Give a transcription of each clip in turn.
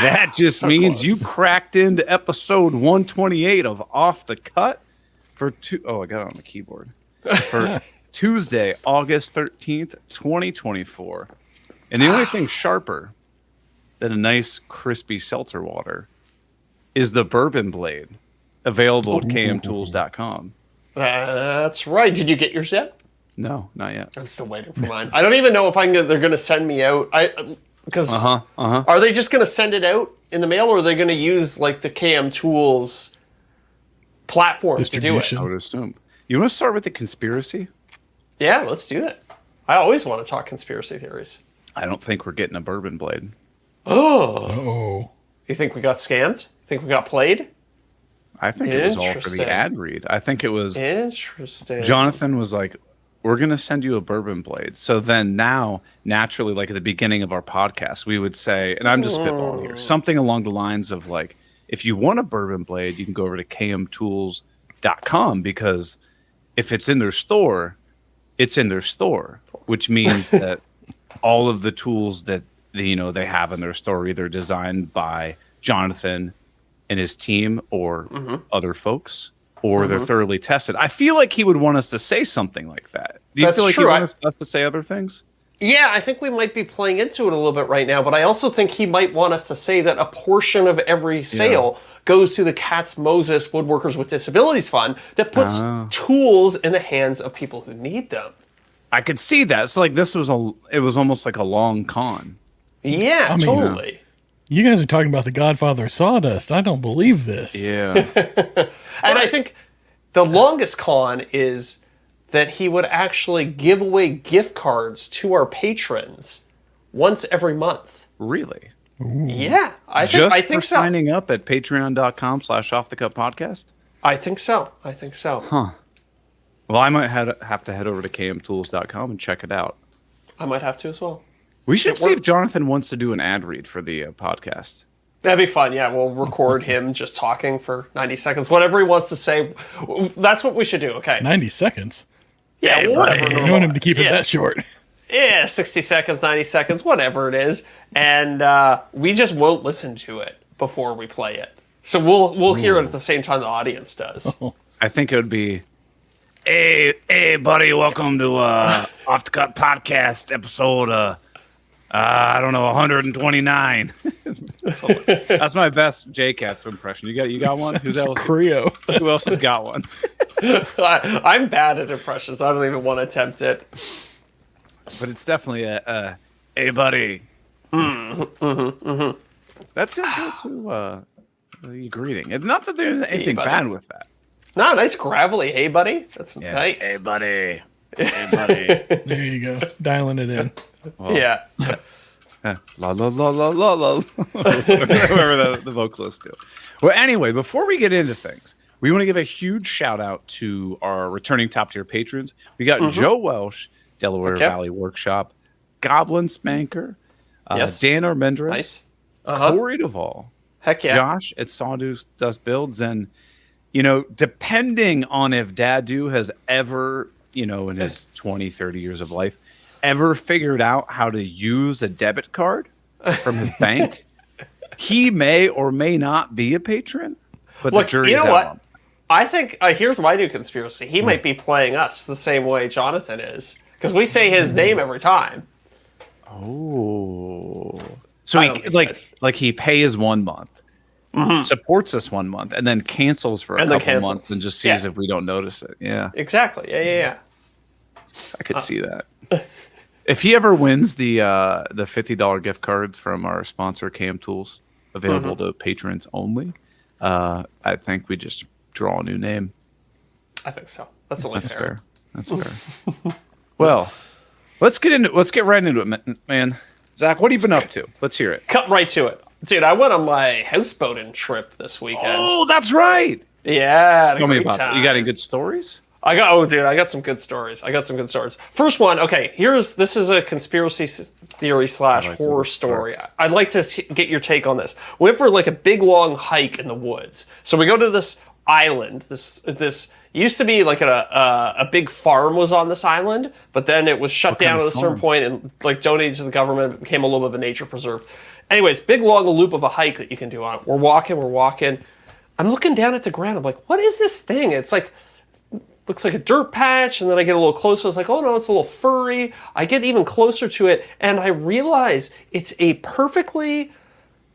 That just So means close. you cracked into episode 128 of Off the Cut for I got it on the keyboard. For Tuesday, August 13th, 2024. And the only thing sharper than a nice crispy seltzer water is the bourbon blade available at kmtools.com. That's right. Did you get yours yet? No, not yet. I'm still waiting for mine. I don't even know if they're going to send me out. Because are they just going to send it out in the mail, or are they going to use like the KM Tools platform to do it? I would assume. You want to start with the conspiracy? Yeah, let's do it. I always want to talk conspiracy theories. I don't think we're getting a bourbon blade. Oh. You think we got scammed? Think we got played? I think it was all for the ad read. I think it was... Interesting. Jonathan was like, we're going to send you a bourbon blade. So then now, naturally, like at the beginning of our podcast, we would say, and I'm just spitballing here, something along the lines of like, if you want a bourbon blade, you can go over to kmtools.com, because if it's in their store, it's in their store, which means that all of the tools that they have in their store are either designed by Jonathan and his team or other folks, or they're thoroughly tested. I feel like he would want us to say something like that. Do you feel like he wants us to say other things? Yeah, I think we might be playing into it a little bit right now, but I also think he might want us to say that a portion of every sale goes to the Katz Moses Woodworkers with Disabilities Fund that puts tools in the hands of people who need them. I could see that. So like this was it was almost like a long con. Yeah, totally. You guys are talking about the Godfather of Sawdust. I don't believe this. Yeah. And I think the longest con is that he would actually give away gift cards to our patrons once every month. Really? Ooh. Yeah, I think so. Signing up at patreon.com/offthecutpodcast? I think so. Huh. Well, I might have to head over to kmtools.com and check it out. I might have to as well. We should see if Jonathan wants to do an ad read for the podcast. That'd be fun. Yeah, we'll record him just talking for 90 seconds. Whatever he wants to say, that's what we should do, okay? 90 seconds? Yeah, whatever. You want him to keep it that short. Yeah, 60 seconds, 90 seconds, whatever it is. And we just won't listen to it before we play it. So we'll hear it at the same time the audience does. I think it would be, hey, buddy, welcome to Off the Cut Podcast episode, I don't know, 129. That's my best J-Cast impression. You got one? Who else? Creo. Who else has got one? I'm bad at impressions. I don't even want to attempt it. But it's definitely a hey, buddy. That's his go-to greeting. It's not that there's anything bad with that. No, nice gravelly. Hey, buddy. That's nice. Hey, buddy. Hey, buddy. There you go. Dialing it in. Well, yeah. La la la la la la. Whoever the vocalist do. Well, anyway, before we get into things, we want to give a huge shout out to our returning top tier patrons. We got Joe Welsh, Delaware Valley Workshop, Goblin Spanker, Dan Armendrez, nice. Corey Duvall, Heck yeah, Josh at Sawdust Dust Builds, and depending on if Dadu has ever, in his 20, 30 years of life, ever figured out how to use a debit card from his bank, he may or may not be a patron. But look, the jury's you know out what? on that. I think here's my new conspiracy. He might be playing us the same way Jonathan is, because we say his name every time. Oh, so he he pays 1 month, supports us 1 month, and then cancels for a couple months and just sees if we don't notice it. Yeah, exactly. Yeah. I could see that. If he ever wins the $50 gift cards from our sponsor KM Tools, available to patrons only, I think we just draw a new name. I think so. That's only fair. That's fair. Well, let's get right into it, man. Zach, what have you been up to? Let's hear it. Cut right to it, dude. I went on my houseboating trip this weekend. Oh, that's right. Yeah, tell me about that. You got any good stories? I got some good stories. First one, okay, this is a conspiracy theory / horror story. I'd like to get your take on this. We went for like a big long hike in the woods. So we go to this island. This used to be like a big farm was on this island, but then it was shut down at a certain point and like donated to the government. It became a little bit of a nature preserve. Anyways, big long loop of a hike that you can do on it. We're walking. I'm looking down at the ground. I'm like, what is this thing? It's like, looks like a dirt patch. And then I get a little closer. It's like, oh no, it's a little furry. I get even closer to it. And I realize it's a perfectly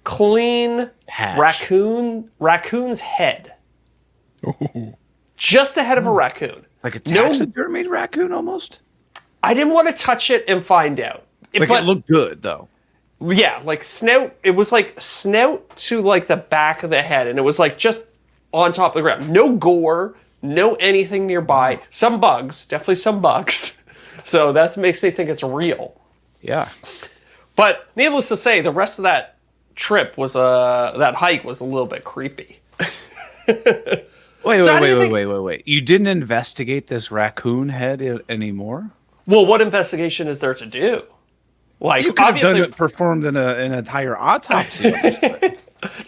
clean Hatch. raccoon's head. Just the head of a raccoon. Like a taxidermied raccoon almost? I didn't want to touch it and find out. Like it looked good though. Yeah, like snout. It was like snout to like the back of the head, and it was like just on top of the ground. No gore, no anything nearby. Some bugs, definitely some bugs. So that makes me think it's real. Yeah. But needless to say, the rest of that trip was that hike was a little bit creepy. Wait. You didn't investigate this raccoon head anymore? Well, what investigation is there to do? Like, You could have obviously, performed an entire autopsy on this thing.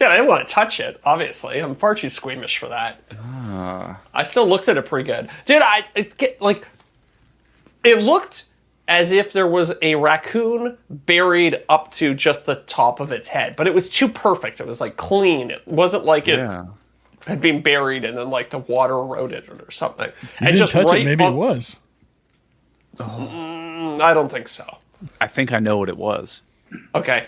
yeah, I didn't want to touch it. Obviously, I'm far too squeamish for that. I still looked at it pretty good, dude. It looked as if there was a raccoon buried up to just the top of its head, but it was too perfect. It was like clean. It wasn't like it had been buried and then like the water eroded it or something. You didn't touch it. Maybe it was. I don't think so. I think I know what it was. Okay.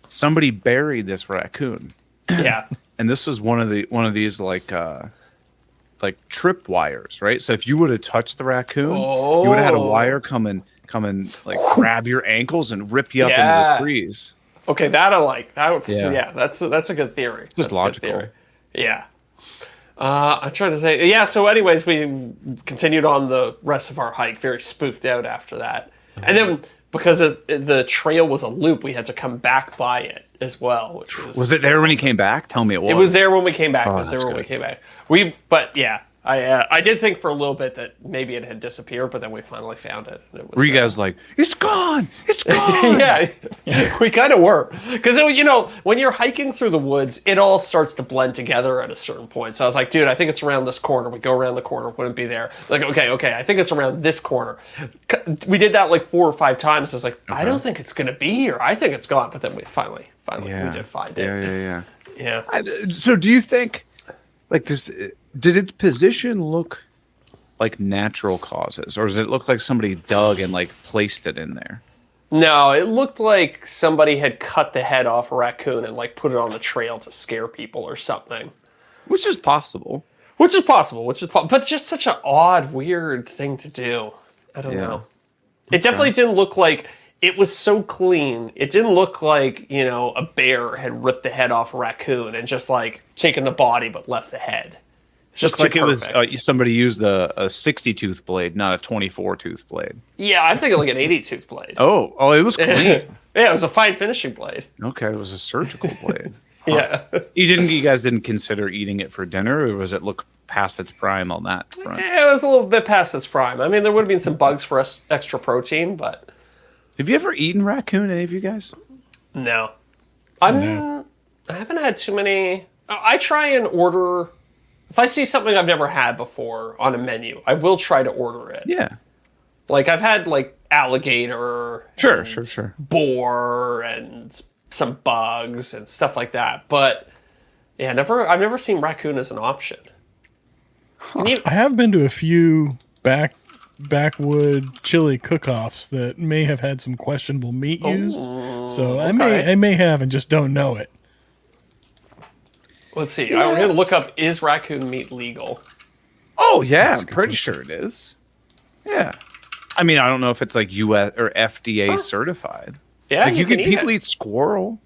Somebody buried this raccoon. Yeah. And this was one of these like trip wires, right? So if you would have touched the raccoon, you would have had a wire come and like grab your ankles and rip you up into the trees. Okay, that I like. That's a good theory. Just logical. Yeah. I'm trying to think. Yeah, so anyways, we continued on the rest of our hike, very spooked out after that. And then because the trail was a loop, we had to come back by it as well. Which was it there when you came back? Tell me it was. It was there when we came back. Oh, But yeah, I did think for a little bit that maybe it had disappeared, but then we finally found it. And it was, were you guys like, it's gone, it's gone? Yeah, we kind of were. Because, when you're hiking through the woods, it all starts to blend together at a certain point. So I was like, dude, I think it's around this corner. We go around the corner, wouldn't be there. Like, okay, I think it's around this corner. We did that like 4 or 5 times. It's like, I don't think it's going to be here. I think it's gone. But then we finally, we did find it. Yeah. So do you think, like this, did its position look like natural causes, or does it look like somebody dug and like placed it in there? No, it looked like somebody had cut the head off a raccoon and like put it on the trail to scare people or something. Which is possible. But just such an odd, weird thing to do. I don't know. It definitely didn't look like it was so clean. It didn't look like, a bear had ripped the head off a raccoon and just like taken the body but left the head. It's just like it was perfect. somebody used a 60 tooth blade, not a 24 tooth blade. Yeah, I'm thinking like an 80 tooth blade. Oh, it was clean. Yeah, it was a fine finishing blade. Okay, it was a surgical blade. Yeah. You guys didn't consider eating it for dinner, or was it look past its prime on that front? Yeah, it was a little bit past its prime. I mean, there would have been some bugs for extra protein, but... Have you ever eaten raccoon, any of you guys? No. I haven't had too many... I try and order... If I see something I've never had before on a menu, I will try to order it. Yeah. Like, I've had, like, alligator... Sure. Boar and some bugs and stuff like that. But, yeah, I've never seen raccoon as an option. I have been to a few backwood chili cook-offs that may have had some questionable meat used. So I may have and just don't know it. Let's see. I'm going to look up, is raccoon meat legal? Oh, yeah. I'm pretty sure it is. Yeah. I mean, I don't know if it's like US or FDA certified. Yeah, like people eat squirrel.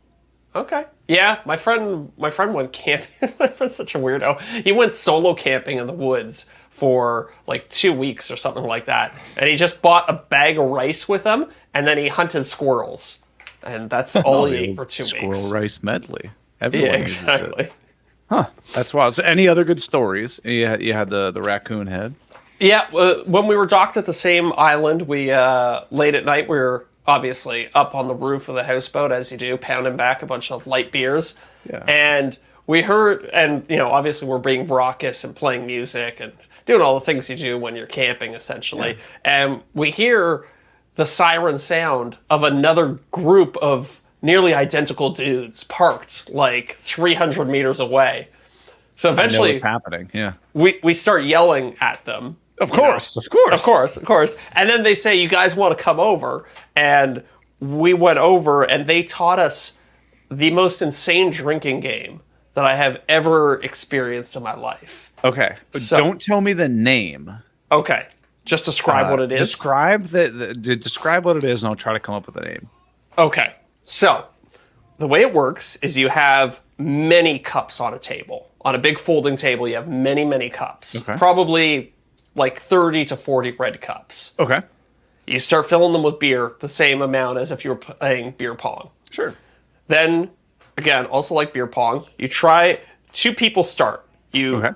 Okay. Yeah, my friend went camping. My friend's such a weirdo. He went solo camping in the woods for like 2 weeks or something like that. And he just bought a bag of rice with him, and then he hunted squirrels. And that's all he ate for 2 weeks. Squirrel rice medley. Everyone uses exactly. it. Huh. That's wild. So any other good stories? You had the raccoon head? Yeah, when we were docked at the same island, we late at night we were obviously up on the roof of the houseboat, as you do, pounding back a bunch of light beers. Yeah. And we heard, and obviously we're being raucous and playing music and doing all the things you do when you're camping, essentially. Yeah. And we hear the siren sound of another group of nearly identical dudes parked like 300 meters away. So eventually, I know what's happening. Yeah. we start yelling at them. Of course. Of course. And then they say, you guys want to come over? And we went over, and they taught us the most insane drinking game that I have ever experienced in my life. Okay. But don't tell me the name. Okay. Just describe what it is. Describe describe what it is, and I'll try to come up with a name. Okay. So the way it works is you have many cups on a table. On a big folding table, you have many, many cups. Okay. Probably like 30 to 40 red cups. Okay. You start filling them with beer, the same amount as if you were playing beer pong. Sure. Then, again, also like beer pong, you try, 2 people start. You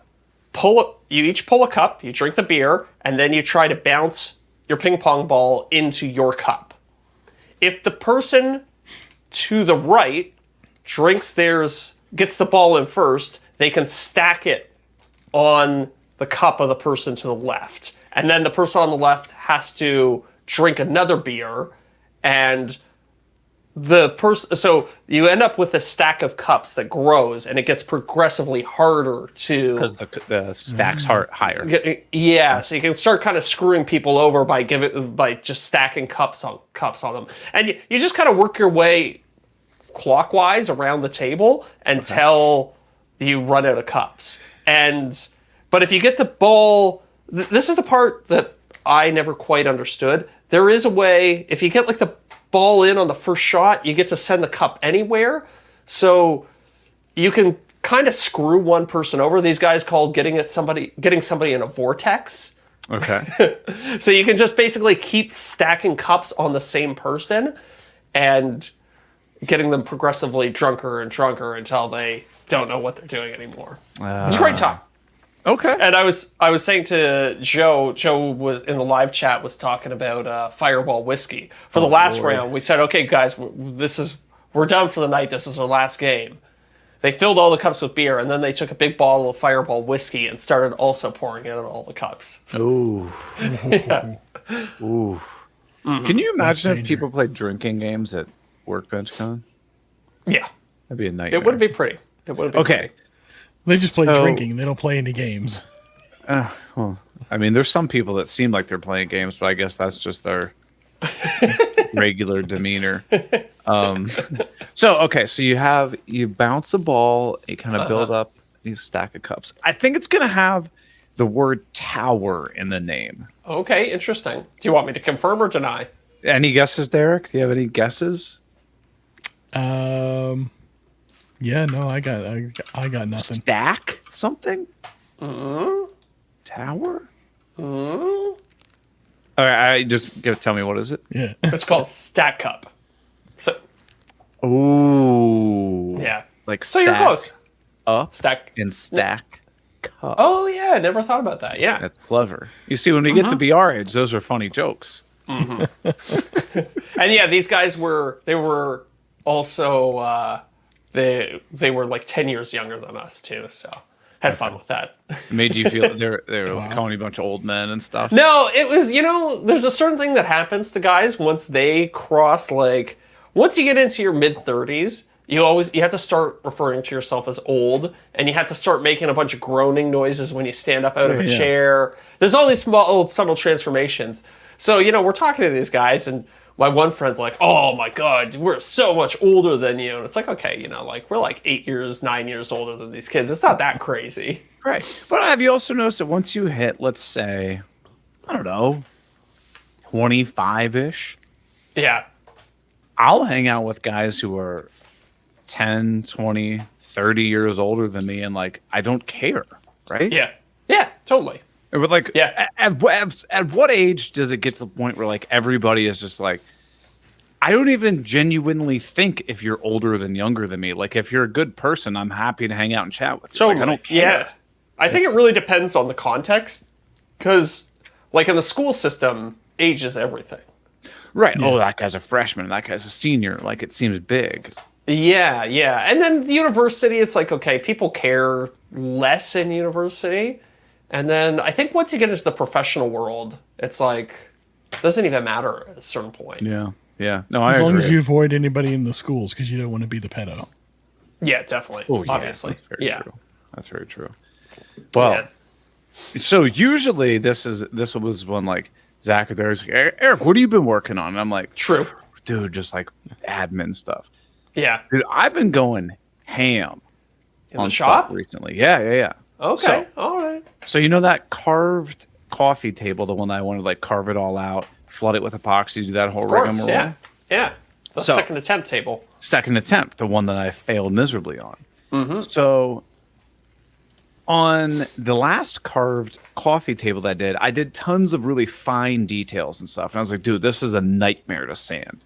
each pull a cup, you drink the beer, and then you try to bounce your ping pong ball into your cup. If the person to the right drinks theirs, gets the ball in first, they can stack it on the cup of the person to the left. And then the person on the left has to drink another beer, and the person, so you end up with a stack of cups that grows, and it gets progressively harder to, because the stack's higher. Yeah, so you can start kind of screwing people over by just stacking cups on them, and you just kind of work your way clockwise around the table until you run out of cups. But if you get the ball, this is the part that I never quite understood. There is a way, if you get like the ball in on the first shot, you get to send the cup anywhere. So you can kind of screw one person over. These guys called getting somebody in a vortex. Okay. So you can just basically keep stacking cups on the same person and getting them progressively drunker and drunker until they don't know what they're doing anymore. It's a great time. Okay. And I was saying to Joe was in the live chat, was talking about Fireball whiskey. For the last round, we said, okay, guys, we're done for the night. This is our last game. They filled all the cups with beer, and then they took a big bottle of Fireball whiskey and started also pouring it in all the cups. Ooh. Yeah. Ooh. Mm-hmm. Can you imagine if people played drinking games at Workbench Con? Yeah. That'd be a nightmare. It would be pretty. Okay. They just play drinking. They don't play any games. Well, I mean, there's some people that seem like they're playing games, but I guess that's just their regular demeanor. So you bounce a ball, you kind of build up a stack of cups. I think it's going to have the word tower in the name. Okay, interesting. Do you want me to confirm or deny? Any guesses, Deric? Do you have any guesses? Yeah, no, I got nothing. Stack something? Tower? All right, tell me, what is it? Yeah. It's called Stack Cup. So, ooh. Yeah. Like so stack you're close. Up Stack. and stack cup. Oh, yeah, I never thought about that. Yeah. That's clever. You see, when we get to be our age, those are funny jokes. Mm-hmm. And yeah, these guys were also, they were like 10 years younger than us too, so had fun with that. Made you feel they were calling you a bunch of old men and stuff? No, it was, there's a certain thing that happens to guys once they cross, once you get into your mid-30s, you have to start referring to yourself as old, and you have to start making a bunch of groaning noises when you stand up out of a chair. There's all these small, subtle transformations. So, we're talking to these guys, and my one friend's like, oh my God, we're so much older than you. And it's like, okay, we're like 8 years, 9 years older than these kids. It's not that crazy. Right. But have you also noticed that once you hit, let's say, I don't know, 25-ish? Yeah. I'll hang out with guys who are 10, 20, 30 years older than me, and I don't care, right? Yeah. Yeah, totally. But at what age does it get to the point where everybody is just I don't even genuinely think if you're older than younger than me. If you're a good person, I'm happy to hang out and chat with you. Totally. I don't care. Yeah. I think it really depends on the context, because in the school system, age is everything. Right. Yeah. Oh, that guy's a freshman. That guy's a senior. It seems big. Yeah, yeah. And then the university, it's okay, people care less in university. And then I think once you get into the professional world, it's it doesn't even matter at a certain point. Yeah. Yeah. No, I As long agree. as you avoid anybody in the schools because you don't want to be the pedo. Yeah, definitely. Oh, yeah, Obviously. that's very Yeah. true. That's very true. Well, Man. so usually this was when like Zach or there's like, Eric, what have you been working on? And I'm like, True. dude, just like admin stuff. Yeah. Dude, I've been going ham In on the stuff shop? recently. Yeah. Okay. So, All right. so you know that carved coffee table, the one that I wanted to like carve it all out, flood it with epoxy, do that whole Of course. rigmarole? Yeah. It's a So- second attempt table. Second attempt, the one that I failed miserably on. So on the last carved coffee table that I did tons of really fine details and stuff. And I was like, dude, this is a nightmare to sand.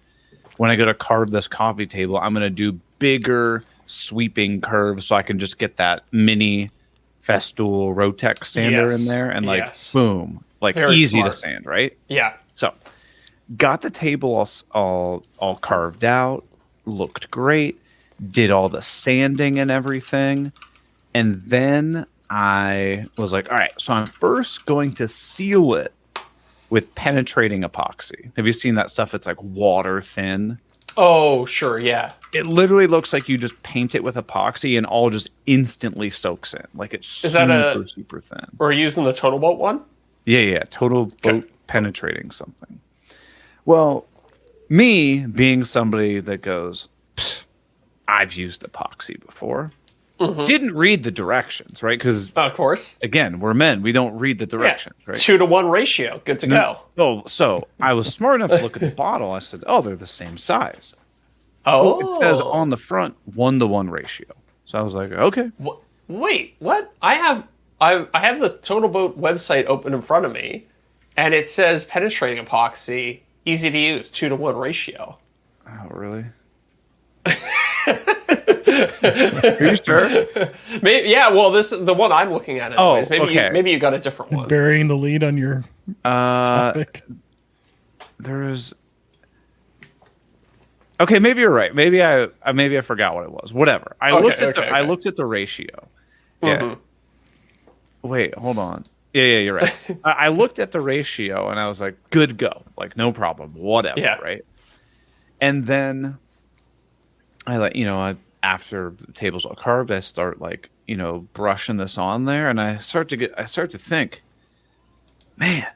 When I go to carve this coffee table, I'm going to do bigger sweeping curves so I can just get that mini Festool Rotex sander in there and like, boom, like Very easy smart. to sand, right? Yeah. So got the table all carved out, looked great, did all the sanding and everything. And then I was like, all right, so I'm first going to seal it with penetrating epoxy. Have you seen that stuff? It's like water thin. Oh, sure. Yeah. It literally looks like you just paint it with epoxy and all just instantly soaks in. Like it's super thin. Or using the Total Boat one? Yeah. Total boat penetrating something. Well, me being somebody that goes, I've used epoxy before. Didn't read the directions, right? Because Of course. again, we're men. We don't read the directions, right? 2-to-1 ratio. Good to go. Oh, so I was smart enough to look at the bottle. I said, oh, they're the same size. Oh. It says on the front 1-to-1 ratio. So I was like, okay. Wait, what? I have the Total Boat website open in front of me, and it says penetrating epoxy, easy to use, 2-to-1 ratio. Oh, really? Are you sure? Maybe, yeah, well, this is the one I'm looking at anyways. okay. Maybe you got a different one. Burying the lead on your topic. There's... Okay, maybe you're right. Maybe I forgot what it was. Whatever. I looked at the ratio. Yeah. Wait, hold on. Yeah, you're right. I looked at the ratio and I was like, good go. Like, no problem. Whatever, right? And then I after the table's all carved, I start like, brushing this on there and I start to think, man,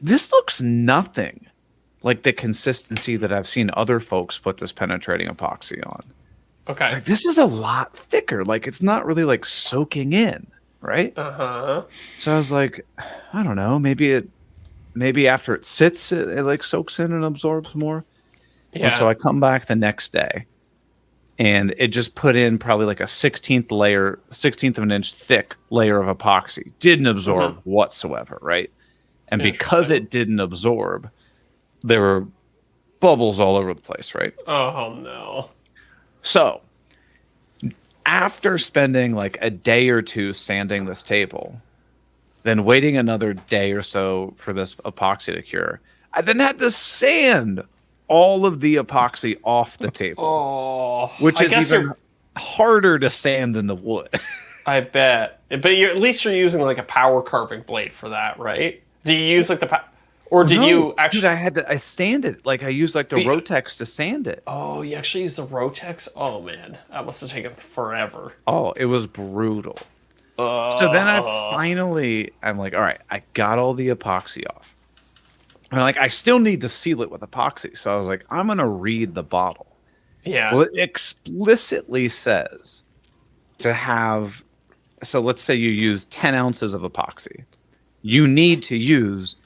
this looks nothing like the consistency that I've seen other folks put this penetrating epoxy on. Okay. Like, this is a lot thicker. Like, it's not really like soaking in, right? Uh-huh. So I was like, I don't know, maybe after it sits, it like soaks in and absorbs more. Yeah. And so I come back the next day and it just put in probably like a 16th of an inch thick layer of epoxy. Didn't absorb whatsoever, right? And because it didn't absorb, there were bubbles all over the place, right? Oh, no. So after spending like a day or two sanding this table, then waiting another day or so for this epoxy to cure, I then had to sand all of the epoxy off the table. Oh, which is even harder to sand than the wood. I bet. But at least you're using like a power carving blade for that, right? Do you use like or did you actually? Dude, I sand it. Like I used like the Rotex to sand it. Oh, you actually used the Rotex? Oh man, that must have taken forever. Oh, it was brutal. So then I'm like, all right, I got all the epoxy off. And I still need to seal it with epoxy. So I was like, I'm gonna read the bottle. Yeah. Well, it explicitly says to have. So let's say you use 10 ounces of epoxy. You need to use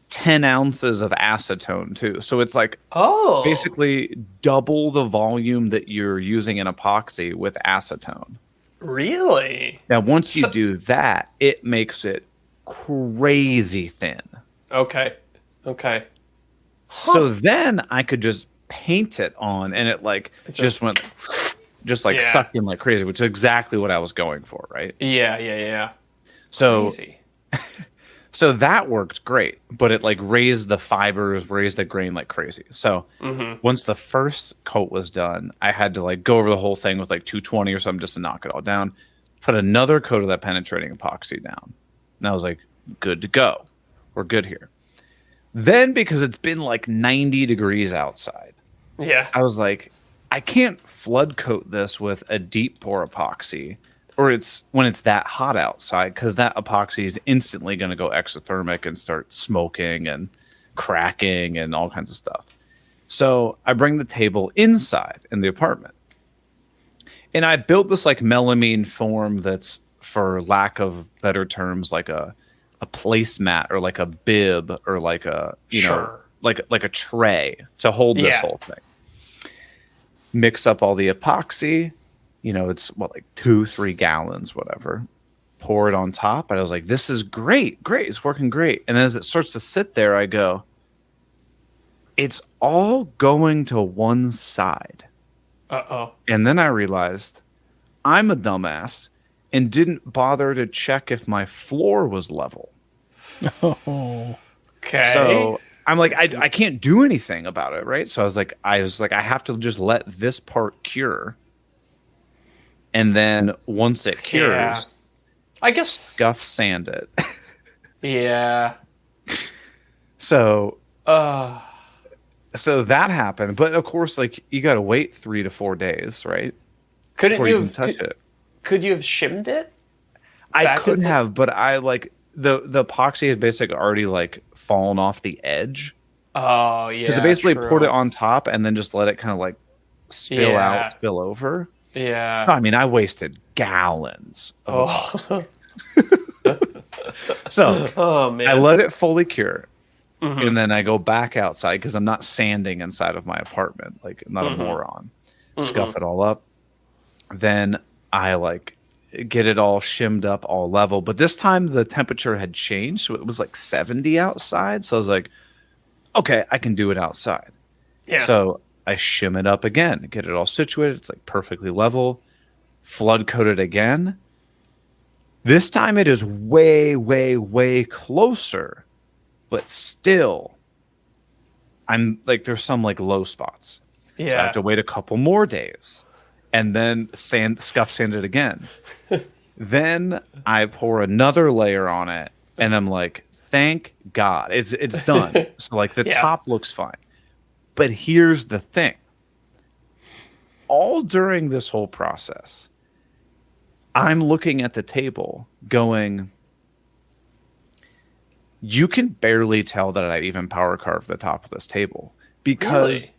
10 ounces of acetone too. So it's like basically double the volume that you're using in epoxy with acetone. Really? Now, once you do that, it makes it crazy thin. Okay. So then I could just paint it on and it just went sucked in like crazy, which is exactly what I was going for, right? Yeah. So Crazy. So that worked great, but it raised the fibers, raised the grain like crazy. So once the first coat was done, I had to go over the whole thing with 220 or something just to knock it all down. Put another coat of that penetrating epoxy down. And I was like, good to go. We're good here. Then, because it's been like 90 degrees outside, Yeah. I was like, I can't flood coat this with a deep pour epoxy, or it's when it's that hot outside, because that epoxy is instantly going to go exothermic and start smoking and cracking and all kinds of stuff. So I bring the table inside in the apartment, and I built this like melamine form that's, for lack of better terms, like a placemat or like a bib or like a like a tray to hold this whole thing. Mix up all the epoxy, it's like 2-3 gallons, whatever. Pour it on top, and I was like, this is great, it's working great. And as it starts to sit there, I go, it's all going to one side. Uh-oh. And then I realized I'm a dumbass and didn't bother to check if my floor was level. Oh. Okay. So I'm like, I can't do anything about it, right? So I was like, I have to just let this part cure. And then once it cures, I guess scuff sand it. Yeah. So that happened. But of course, like, you got to wait 3 to 4 days, right? Couldn't you can touch it. Could you have shimmed it? I could have, but I like the epoxy had basically already like fallen off the edge. Oh yeah. Because I basically true. poured it on top and then just let it kind of like spill out, spill over. Yeah. I mean, I wasted gallons of epoxy. So Oh man. I let it fully cure. And then I go back outside because I'm not sanding inside of my apartment. Like, I'm not a moron. Scuff it all up. Then I like get it all shimmed up, all level. But this time the temperature had changed, so it was like 70 outside. So I was like, okay, I can do it outside. Yeah. So I shim it up again, get it all situated. It's like perfectly level. Flood coat it again. This time it is way, way, way closer, but still, I'm like, there's some like low spots. Yeah. So I have to wait a couple more days, and then scuff sand it again. Then I pour another layer on it, and I'm like, thank God, it's done. So like the top looks fine. But here's the thing. All during this whole process, I'm looking at the table going, you can barely tell that I even power carved the top of this table, because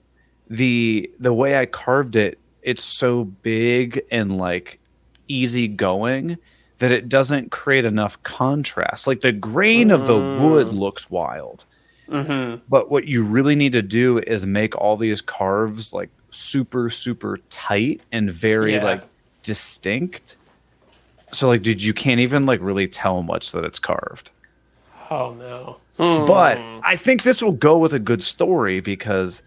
the way I carved it, it's so big and like easy going that it doesn't create enough contrast. Like, the grain of the wood looks wild. But what you really need to do is make all these carves like super, super tight and very like distinct. So like, dude, you can't even like really tell much that it's carved. Oh no. But I think this will go with a good story, because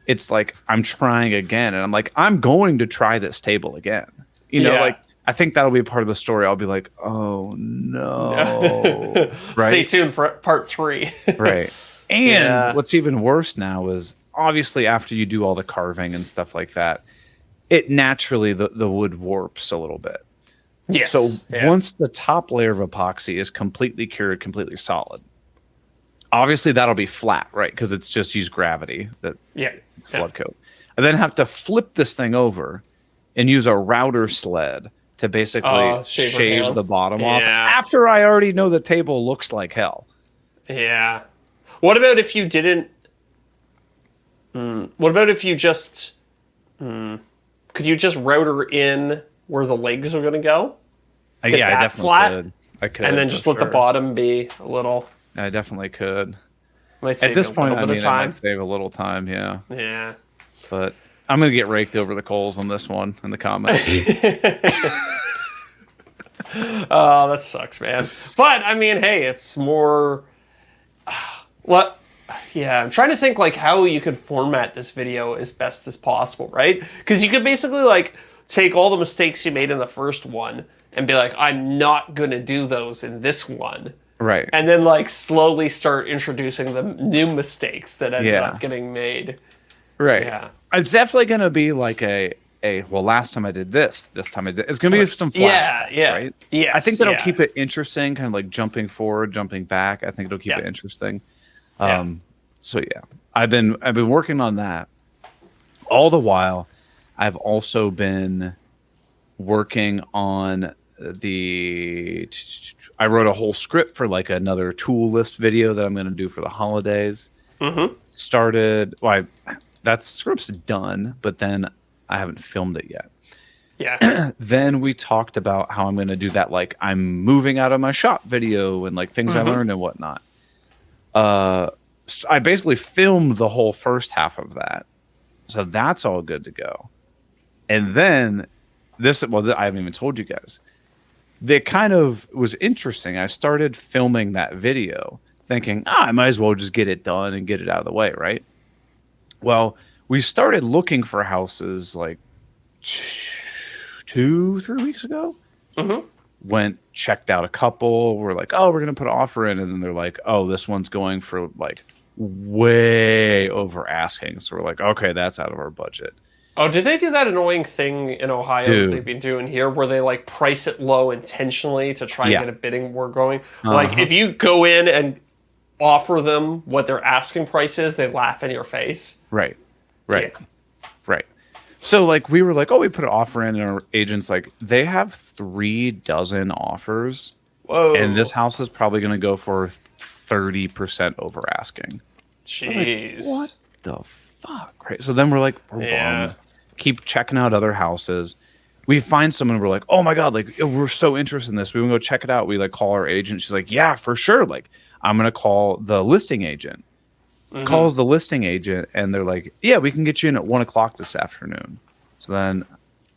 it's like, I'm trying again, and I'm like, I'm going to try this table again. You know, like, I think that'll be part of the story. I'll be like, oh no. Right? Stay tuned for part 3. Right. And what's even worse now is, obviously after you do all the carving and stuff like that, it naturally, the wood warps a little bit. Yes. So once the top layer of epoxy is completely cured, completely solid, obviously that'll be flat, right? Because it's just used gravity, that flood coat. I then have to flip this thing over and use a router sled to basically shave the bottom off, after I already know the table looks like hell. Yeah. What about if you didn't? What about if you just? Could you just router in where the legs are going to go? I definitely could. I could, and then just let the bottom be a little. I definitely could. At this point, I mean, I might save a little time. Yeah. Yeah. But I'm gonna get raked over the coals on this one in the comments. Oh, that sucks, man. But I mean, hey, it's more. What? Yeah, I'm trying to think like how you could format this video as best as possible, right? Because you could basically like take all the mistakes you made in the first one and be like, I'm not gonna do those in this one. Right. And then like slowly start introducing the new mistakes that ended up getting made. Right. Yeah. It's definitely gonna be like well, last time I did this time I did. It's gonna be some flashbacks, right? Yeah. I think that'll keep it interesting, kind of like jumping forward, jumping back. I think it'll keep it interesting. So yeah, I've been working on that. All the while, I've also been working on I wrote a whole script for like another tool list video that I'm going to do for the holidays. That script's done, but then I haven't filmed it yet. Yeah. Then we talked about how I'm going to do that, like I'm moving out of my shop video and like things I learned and whatnot. I basically filmed the whole first half of that. So that's all good to go. And then I haven't even told you guys. That kind of was interesting. I started filming that video thinking, I might as well just get it done and get it out of the way, right? Well, we started looking for houses like 2-3 weeks ago. Went, checked out a couple. We're like, oh, we're going to put an offer in. And then they're like, oh, this one's going for like way over asking. So we're like, okay, that's out of our budget. Oh, did they do that annoying thing in Ohio that they've been doing here where they like price it low intentionally to try and get a bidding war going? Like if you go in and offer them what their asking price is, they laugh in your face. Right. Right. So like we were like, oh, we put an offer in and our agent's like, they have 36 offers. Whoa. And this house is probably going to go for 30% over asking. Jeez. Like, what the fuck? Right. So then we're like, we're bummed. Keep checking out other houses. We find someone, we're like, oh my God, like we're so interested in this. We want to go check it out. We like call our agent. She's like, yeah, for sure. Like I'm going to call the listing agent. Calls the listing agent and they're like, yeah, we can get you in at 1:00 this afternoon. So then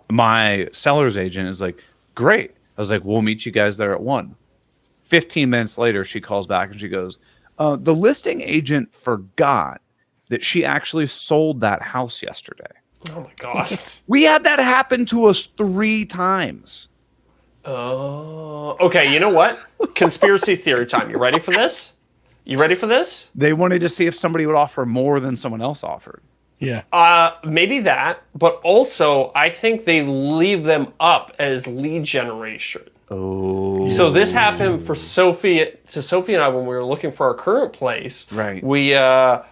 my seller's agent is like, great. I was like, we'll meet you guys there at 1:00. 15 minutes later, she calls back and she goes, the listing agent forgot that she actually sold that house yesterday. Oh my God. We had that happen to us 3 times. Oh, okay. You know what? Conspiracy theory time. You ready for this? They wanted to see if somebody would offer more than someone else offered. Yeah. Maybe that, but also I think they leave them up as lead generation. Oh. So this happened for Sophie and I when we were looking for our current place. Right. We there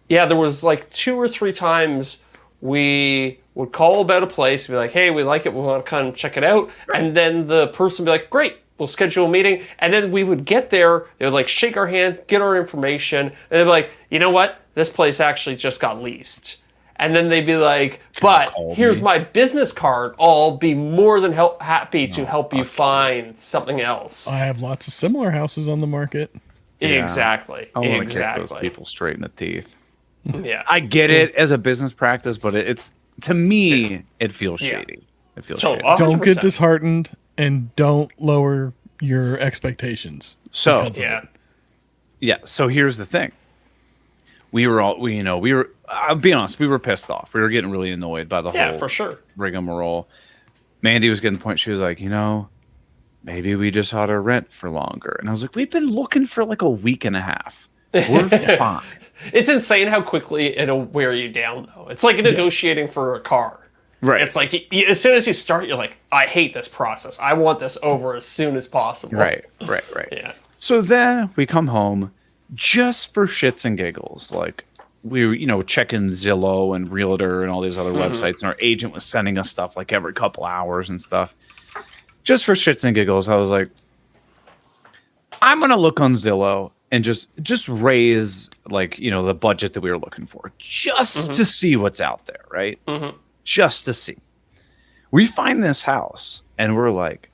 was like 2 or 3 times we would call about a place and be like, hey, we like it, we want to come check it out. Right. And then the person would be like, great, we'll schedule a meeting. And then we would get there, they would like shake our hand, get our information, and they'd be like, you know what? This place actually just got leased. And then they'd be like, but here's my business card. I'll be more than happy to help you find something else. I have lots of similar houses on the market. Yeah. Exactly. I want to kick those people straight in the teeth. Yeah. I get it as a business practice, but it's to me, it feels shady. It feels shady. 100%. Don't get disheartened and don't lower your expectations. So, so here's the thing. I'll be honest, we were pissed off. We were getting really annoyed by the whole for sure. rigmarole. Mandy was getting the point. She was like, maybe we just ought to rent for longer. And I was like, we've been looking for like a week and a half. We're fine. It's insane how quickly it'll wear you down, though. It's like negotiating for a car. Right. It's like as soon as you start, you're like, I hate this process. I want this over as soon as possible. Right. Yeah. So then we come home just for shits and giggles. Like we were, checking Zillow and Realtor and all these other websites, and our agent was sending us stuff like every couple hours and stuff. Just for shits and giggles, I was like, I'm gonna look on Zillow and just raise the budget that we were looking for, just to see what's out there, right? Just to see. We find this house and we're like,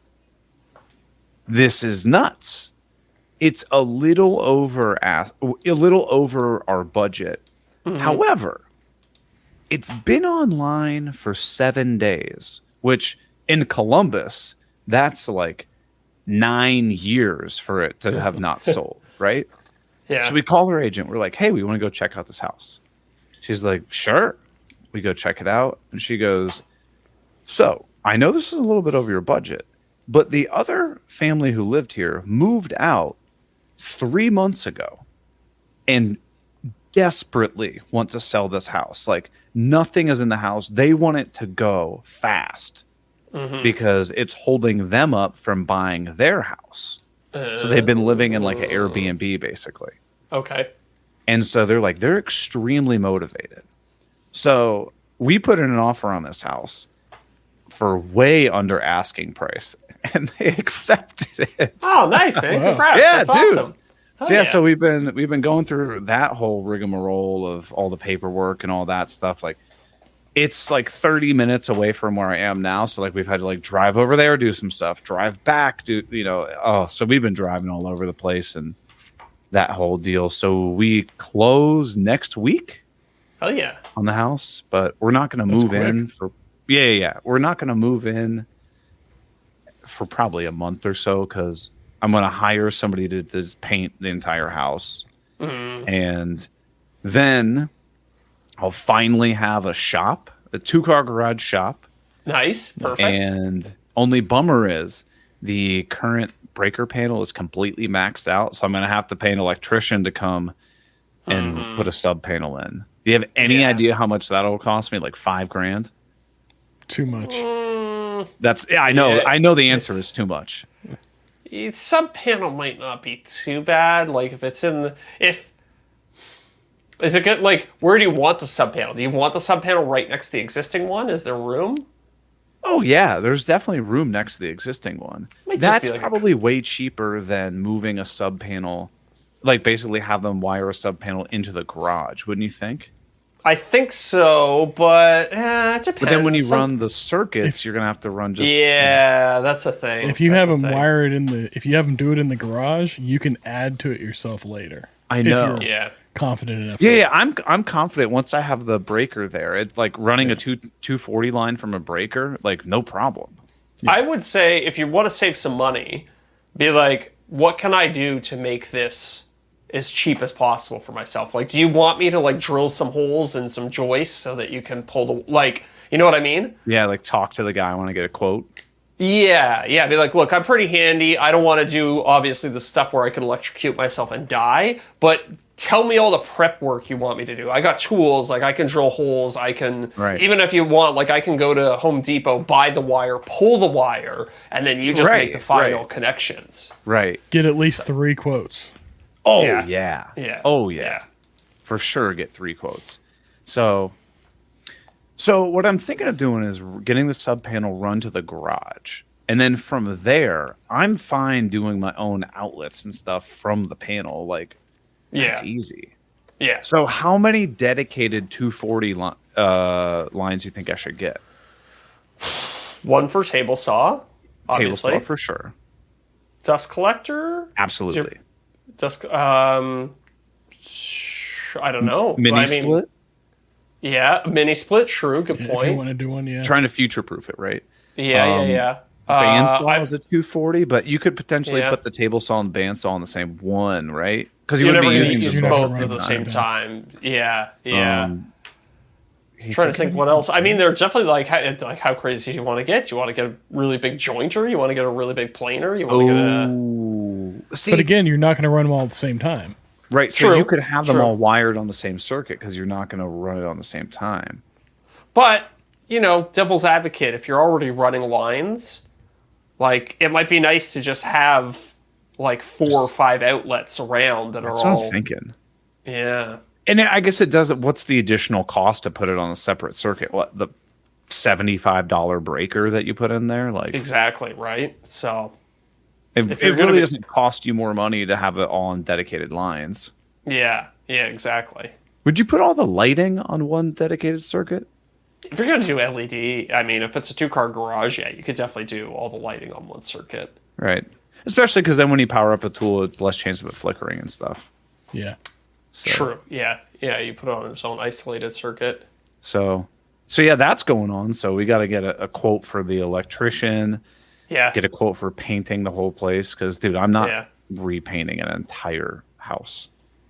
this is nuts. It's a little over our budget. However, it's been online for 7 days, which in Columbus, that's like 9 years for it to have not sold, right? Yeah. So we call our agent. We're like, hey, we want to go check out this house. She's like, sure. We go check it out. And she goes, so I know this is a little bit over your budget, but the other family who lived here moved out 3 months ago and desperately want to sell this house. Like nothing is in the house. They want it to go fast because it's holding them up from buying their house. So they've been living in like an Airbnb basically. Okay. And so they're extremely motivated. So we put in an offer on this house for way under asking price, and they accepted it. Oh, nice, man! Wow. Congrats. Yeah, That's dude. awesome. Hell So yeah, so we've been going through that whole rigmarole of all the paperwork and all that stuff. Like, it's like 30 minutes away from where I am now. So like we've had to like drive over there, do some stuff, drive back, so we've been driving all over the place and that whole deal. So we close next week Hell yeah. on the house, but we're not going to move in for we're not going to move in for probably a month or so because I'm going to hire somebody to just paint the entire house. And then I'll finally have a shop, a 2-car garage shop. Nice. Perfect. And only bummer is the current breaker panel is completely maxed out. So I'm going to have to pay an electrician to come and put a sub panel in. Do you have any idea how much that'll cost me? Like $5,000? Too much. I know. Yeah, I know the answer is too much. Sub panel might not be too bad. Like if it's in is it good? Like where do you want the sub panel? Do you want the sub panel right next to the existing one? Is there room? Oh yeah, there's definitely room next to the existing one. Might just That's be like probably way cheaper than moving a sub panel. Like basically have them wire a sub panel into the garage, wouldn't you think? I think so, but it depends. But then when you run the circuits, you're gonna have to run just that's the thing. If you That's have the them thing. wired if you have them do it in the garage, you can add to it yourself later. I know. If you're Yeah. confident enough. Yeah, I'm confident once I have the breaker there. It's like running a 240 line from a breaker, like no problem. I would say if you want to save some money, be like, what can I do to make this as cheap as possible for myself? Like, do you want me to like drill some holes and some joists so that you can pull the you know what I mean? Yeah, like talk to the guy. I want to get a quote. Yeah. Be like, look, I'm pretty handy. I don't want to do obviously the stuff where I could electrocute myself and die, but tell me all the prep work you want me to do. I got tools, like I can drill holes, I can even if you want, like I can go to Home Depot, buy the wire, pull the wire, and then you just make the final connections. Right. Get at least 3 quotes. Oh Yeah. yeah. Oh yeah. For sure get 3 quotes. So what I'm thinking of doing is getting the sub panel run to the garage. And then from there, I'm fine doing my own outlets and stuff from the panel. Like, that's easy. Yeah. So how many dedicated 240 lines do you think I should get? One for table saw, obviously. Table saw for sure. Dust collector? Absolutely. Dust, I don't know. Mini split? Yeah, mini split, true, good If you point. want to do one, yeah. Trying to future proof it, right? Yeah. Bandsaw was a 240, but you could potentially Yeah. put the table saw and bandsaw in the same one, right? Because You're wouldn't never be going to using use the both run at the them same down. time. Yeah. He Trying to thinking think what else. I mean, they're definitely like how crazy do you want to get? Do you want to get a really big jointer? You want to get a really big planer? You want to get a... See, But again, you're not going to run them all at the same time. right? So True, you could have them true. all wired on the same circuit because you're not going to run it on the same time. But, devil's advocate, if you're already running lines, like, it might be nice to just have, like, 4 or 5 outlets around that That's are what all... I'm thinking. Yeah. And I guess it doesn't. What's the additional cost to put it on a separate circuit? What, the $75 breaker that you put in there? Like, Exactly, right? So, it you're gonna really be- doesn't cost you more money to have it all on dedicated lines. yeah, exactly. Would you put all the lighting on one dedicated circuit? If you're going to do LED, I mean, if it's a 2-car garage, yeah, you could definitely do all the lighting on one circuit. Right. Especially because then when you power up a tool, it's less chance of it flickering and stuff. Yeah. True. Yeah. You put it on its own isolated circuit. So yeah, that's going on. So we got to get a quote for the electrician. Yeah. Get a quote for painting the whole place because, dude, I'm not Yeah. repainting an entire house.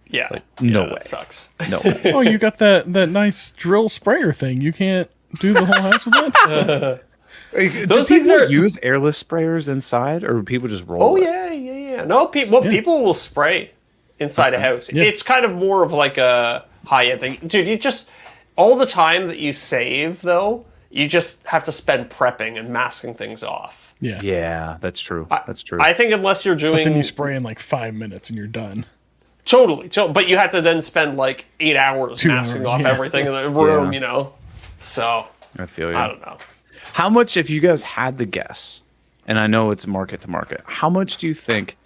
Yeah. no yeah, way. That sucks. No way. Oh, you got that nice drill sprayer thing. You can't do the whole house with that? Those Do things people are- use airless sprayers inside, or do people just roll? Oh, it? yeah. No, people will spray inside a house. Yeah. It's kind of more of like a high-end thing. Dude, you just... All the time that you save, though, you just have to spend prepping and masking things off. Yeah. Yeah, that's true. That's true. I think unless you're doing... Then you spray in like 5 minutes and you're done. Totally. But you had to then spend like 8 hours 2 masking hours, off yeah. everything in the room, Yeah. So I feel you. I don't know. How much, if you guys had to guess, and I know it's market to market, how much do you think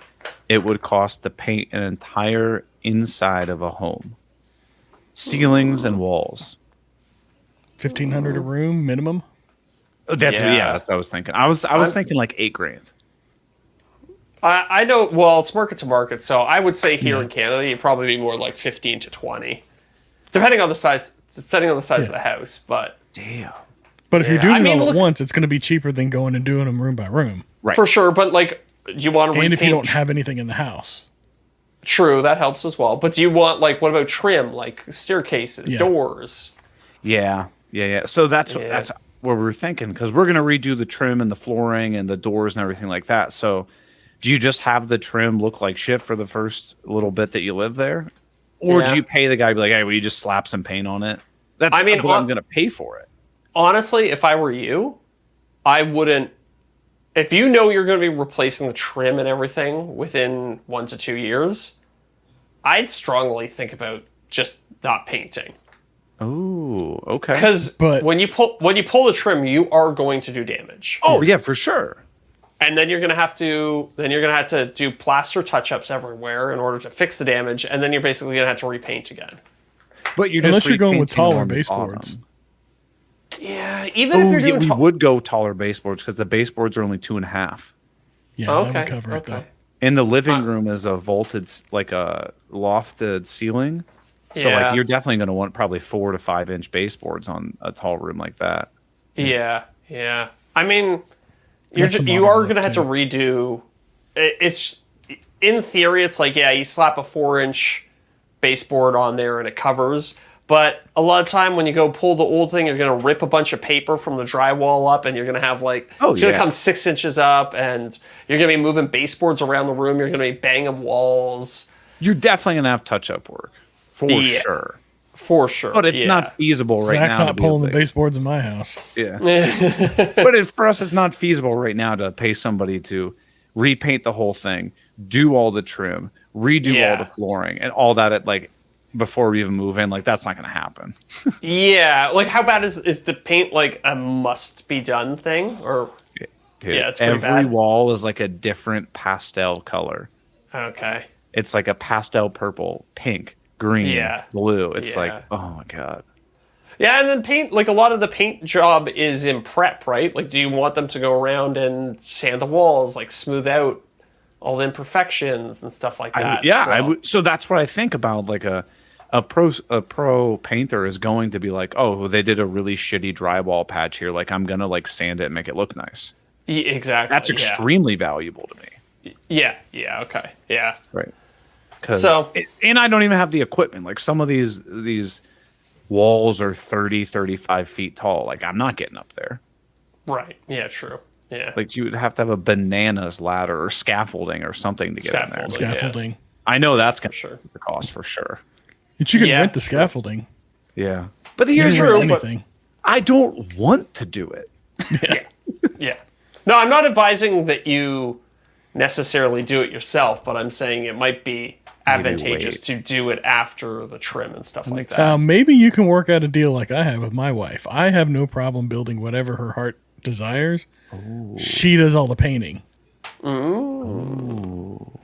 it would cost to paint an entire inside of a home? Ceilings and walls. 1,500 a room minimum. That's Yeah. that's what I was thinking. I was thinking like $8,000. I know. Well, it's market to market, so I would say here Yeah. in Canada, you'd probably be more like 15 to 20, depending on the size. Depending on the size of the house, but Damn. But if you're Yeah, doing I mean, it all look- at once, it's going to be cheaper than going and doing them room by room. Right. for sure. But like, do you want to And repaint? if you don't have anything in the house. True, that helps as well. But do you want like what about trim, like staircases, Yeah. doors? Yeah. So that's Yeah. what we're thinking, because we're gonna redo the trim and the flooring and the doors and everything like that. So, do you just have the trim look like shit for the first little bit that you live there, or Yeah. do you pay the guy to be like, hey, will you just slap some paint on it? That's I mean, what I'm gonna pay for it. Honestly, if I were you, I wouldn't. If you know you're going to be replacing the trim and everything within 1 to 2 years, I'd strongly think about just not painting. Oh, okay. Because But- when you pull the trim, you are going to do damage. Oh yeah, for sure. And then you're gonna have to do plaster touch-ups everywhere in order to fix the damage, and then you're basically gonna have to repaint again. But you're Unless just you're going with repainting taller on the baseboards. bottom. Yeah, even if Oh, you're yeah, doing we would go taller baseboards because the baseboards are only 2.5. Yeah, Okay, that would cover it though. okay. In the living room is a vaulted, like a lofted ceiling. So Yeah. like you're definitely going to want probably 4 to 5 inch baseboards on a tall room like that. Yeah. I mean, That's the you modern are look, gonna have to too. redo. It's in theory, it's like you slap a 4-inch baseboard on there and it covers. But a lot of time when you go pull the old thing, you're gonna rip a bunch of paper from the drywall up, and you're gonna have like it's gonna yeah. come 6 inches up, and you're gonna be moving baseboards around the room. You're gonna be banging walls You're definitely going to have touch up work for Yeah. sure. for sure. But it's yeah. not feasible right Zach's now. not to be pulling the able to- baseboards in my house. Yeah. But for us, it's not feasible right now to pay somebody to repaint the whole thing, do all the trim, redo all Yeah. the flooring, and all that at like before we even move in. Like that's not going to happen. Yeah, like how bad is the paint like a must be done thing or? Dude, Yeah, it's pretty every bad. wall is like a different pastel color. Okay. It's like a pastel purple, pink, green, Yeah. blue. It's Yeah. like, oh my god. Yeah, and then paint, like a lot of the paint job is in prep, right? Like, do you want them to go around and sand the walls, like smooth out all the imperfections and stuff like that? So that's what I think about. Like a pro painter is going to be like, oh, they did a really shitty drywall patch here. Like I'm gonna like sand it and make it look nice. Exactly. That's extremely valuable to me. Yeah. Okay. Yeah. Right. And I don't even have the equipment. Like some of these walls are 30, 35 feet tall. Like I'm not getting up there. Right. Yeah. True. Yeah. Like you would have to have a bananas ladder or scaffolding or something to get in there. Scaffolding. Scaffolding. I know that's gonna sure. be the cost for sure. But you can Yeah. rent the scaffolding. Yeah. But You here's can true, rent but- anything. I don't want to do it. Yeah. No, I'm not advising that you necessarily do it yourself, but I'm saying it might be advantageous wait. to do it after the trim and stuff like that. Maybe you can work out a deal like I have with my wife. I have no problem building whatever her heart desires. She does all the painting.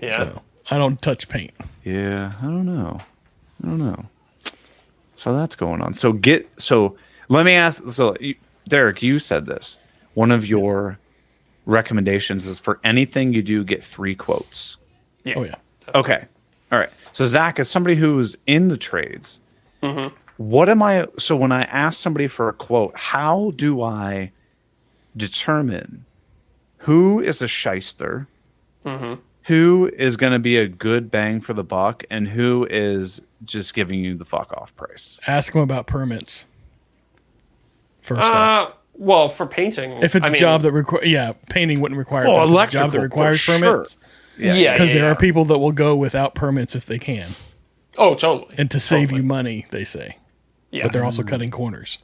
Yeah. So I don't touch paint. Yeah, I don't know. So that's going on. So let me ask. So Deric, you said this. One of your recommendations is for anything you do, get 3 quotes. Yeah. Oh yeah. Okay. All right. So Zach, as somebody who's in the trades, Mm-hmm. what am I? So when I ask somebody for a quote, how do I determine who is a shyster, Mm-hmm. who is going to be a good bang for the buck, and who is just giving you the fuck off price? Ask them about permits. First off. Well, for painting, If it's a job that requires, painting wouldn't require. Oh, but if it's a electrical job that requires for permits, sure. yeah, because there are people that will go without permits if they can, Oh, totally. and to save you money, they say. Yeah. But they're also cutting corners.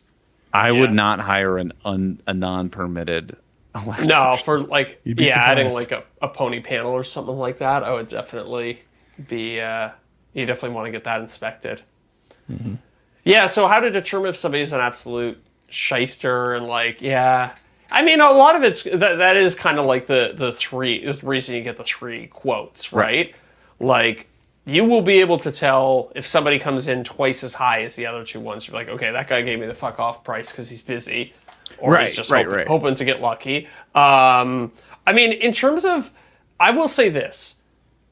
I would Yeah. not hire a non-permitted electrician. No, for like You'd be adding surprised. like a pony panel or something like that, I would definitely be You definitely want to get that inspected. Yeah, so how to determine if somebody's an absolute shyster and like, yeah. I mean, a lot of it's that is kind of like the reason you get the 3 quotes, right? Like, you will be able to tell if somebody comes in twice as high as the other 2 ones. You're like, okay, that guy gave me the fuck off price because he's busy, or he's just hoping to get lucky. I mean, in terms of, I will say this: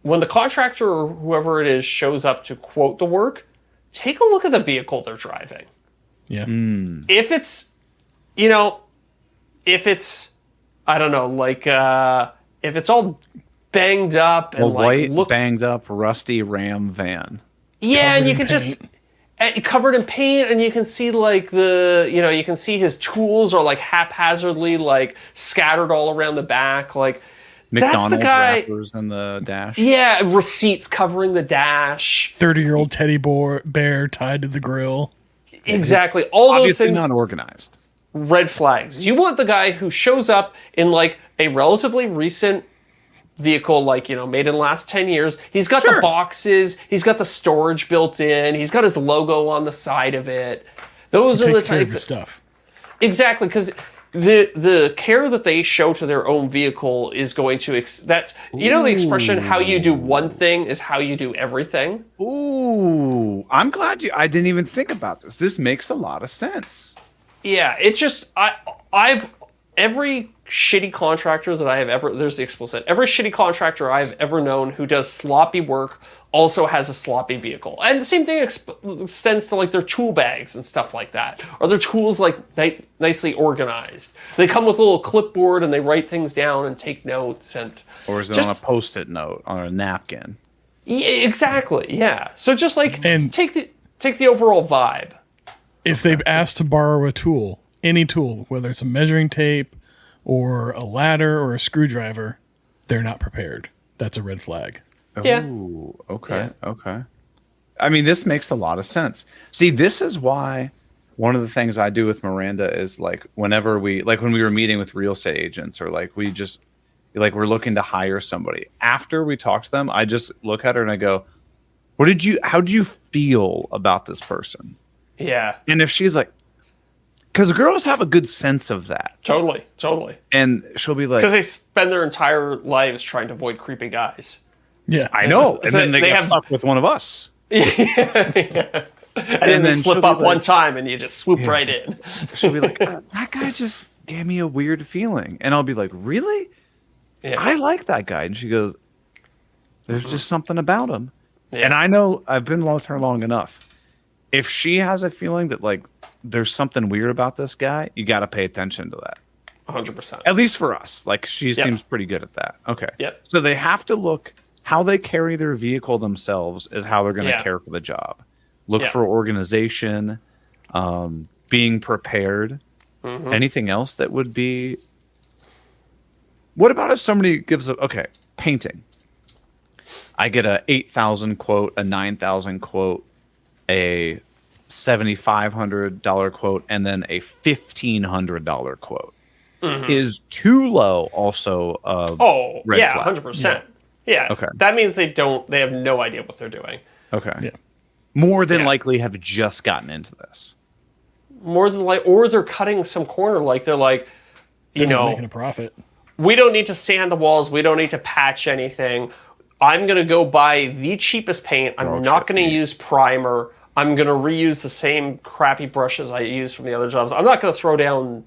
when the contractor or whoever it is shows up to quote the work, take a look at the vehicle they're driving. Yeah. If it's, if it's, I don't know, like if it's all banged up and white, looks banged up, rusty Ram van. Yeah, and you can just covered in paint, and you can see like you can see his tools are like haphazardly like scattered all around the back, like. McDonald's that's the guy, wrappers in the dash. Yeah, receipts covering the dash. 30-year-old teddy bear tied to the grill. Exactly. All those things. Not organized. Red flags. You want the guy who shows up in like a relatively recent vehicle, like, made in the last 10 years. He's got the boxes. He's got the storage built in. He's got his logo on the side of it. Those are the type of stuff. Exactly, because the care that they show to their own vehicle is going to that's the expression, how you do one thing is how you do everything. Ooh, I'm glad I didn't even think about this. This makes a lot of sense. Yeah, it's just I've every shitty contractor that I have ever, there's the explicit, every shitty contractor I've ever known who does sloppy work also has a sloppy vehicle. And the same thing extends to like their tool bags and stuff like that. Are their tools like nicely organized? They come with a little clipboard and they write things down and take notes. Or is it on a Post-it note, on a napkin? Yeah, exactly, yeah. So just like, take the overall vibe. If they've asked to borrow a tool, any tool, whether it's a measuring tape or a ladder or a screwdriver, they're not prepared. That's a red flag. Yeah. Ooh, okay, okay. I mean, this makes a lot of sense. See, this is why one of the things I do with Miranda is like whenever when we were meeting with real estate agents, or like we're looking to hire somebody. After we talk to them, I just look at her and I go, how did you feel about this person? Yeah. And if she's like, because girls have a good sense of that. Totally. And she'll be like, because they spend their entire lives trying to avoid creepy guys. Yeah, I know. And then they get stuck with one of us. Yeah. And then they slip up one time and you just swoop right in. She'll be like, that guy just gave me a weird feeling. And I'll be like, really? Yeah. I like that guy. And she goes, there's just something about him. Yeah. And I know I've been with her long enough. If she has a feeling that like there's something weird about this guy, you got to pay attention to that. 100%. At least for us. Like she seems pretty good at that. Okay. Yep. So they have to look, how they carry their vehicle themselves is how they're going to care for the job. Look for organization, being prepared. Mm-hmm. Anything else that would be... What about if somebody gives painting. I get a 8,000 quote, a 9,000 quote, a $7,500 quote, and then a $1,500 quote. Mm-hmm. Is too low also red flag? 100%. Yeah. Okay. That means they have no idea what they're doing. Okay. Yeah. More than likely have just gotten into this. More than or they're cutting some corner, like they're like, making a profit. We don't need to sand the walls, we don't need to patch anything. I'm going to go buy the cheapest paint. I'm not going to use primer. I'm going to reuse the same crappy brushes I used from the other jobs. I'm not going to throw down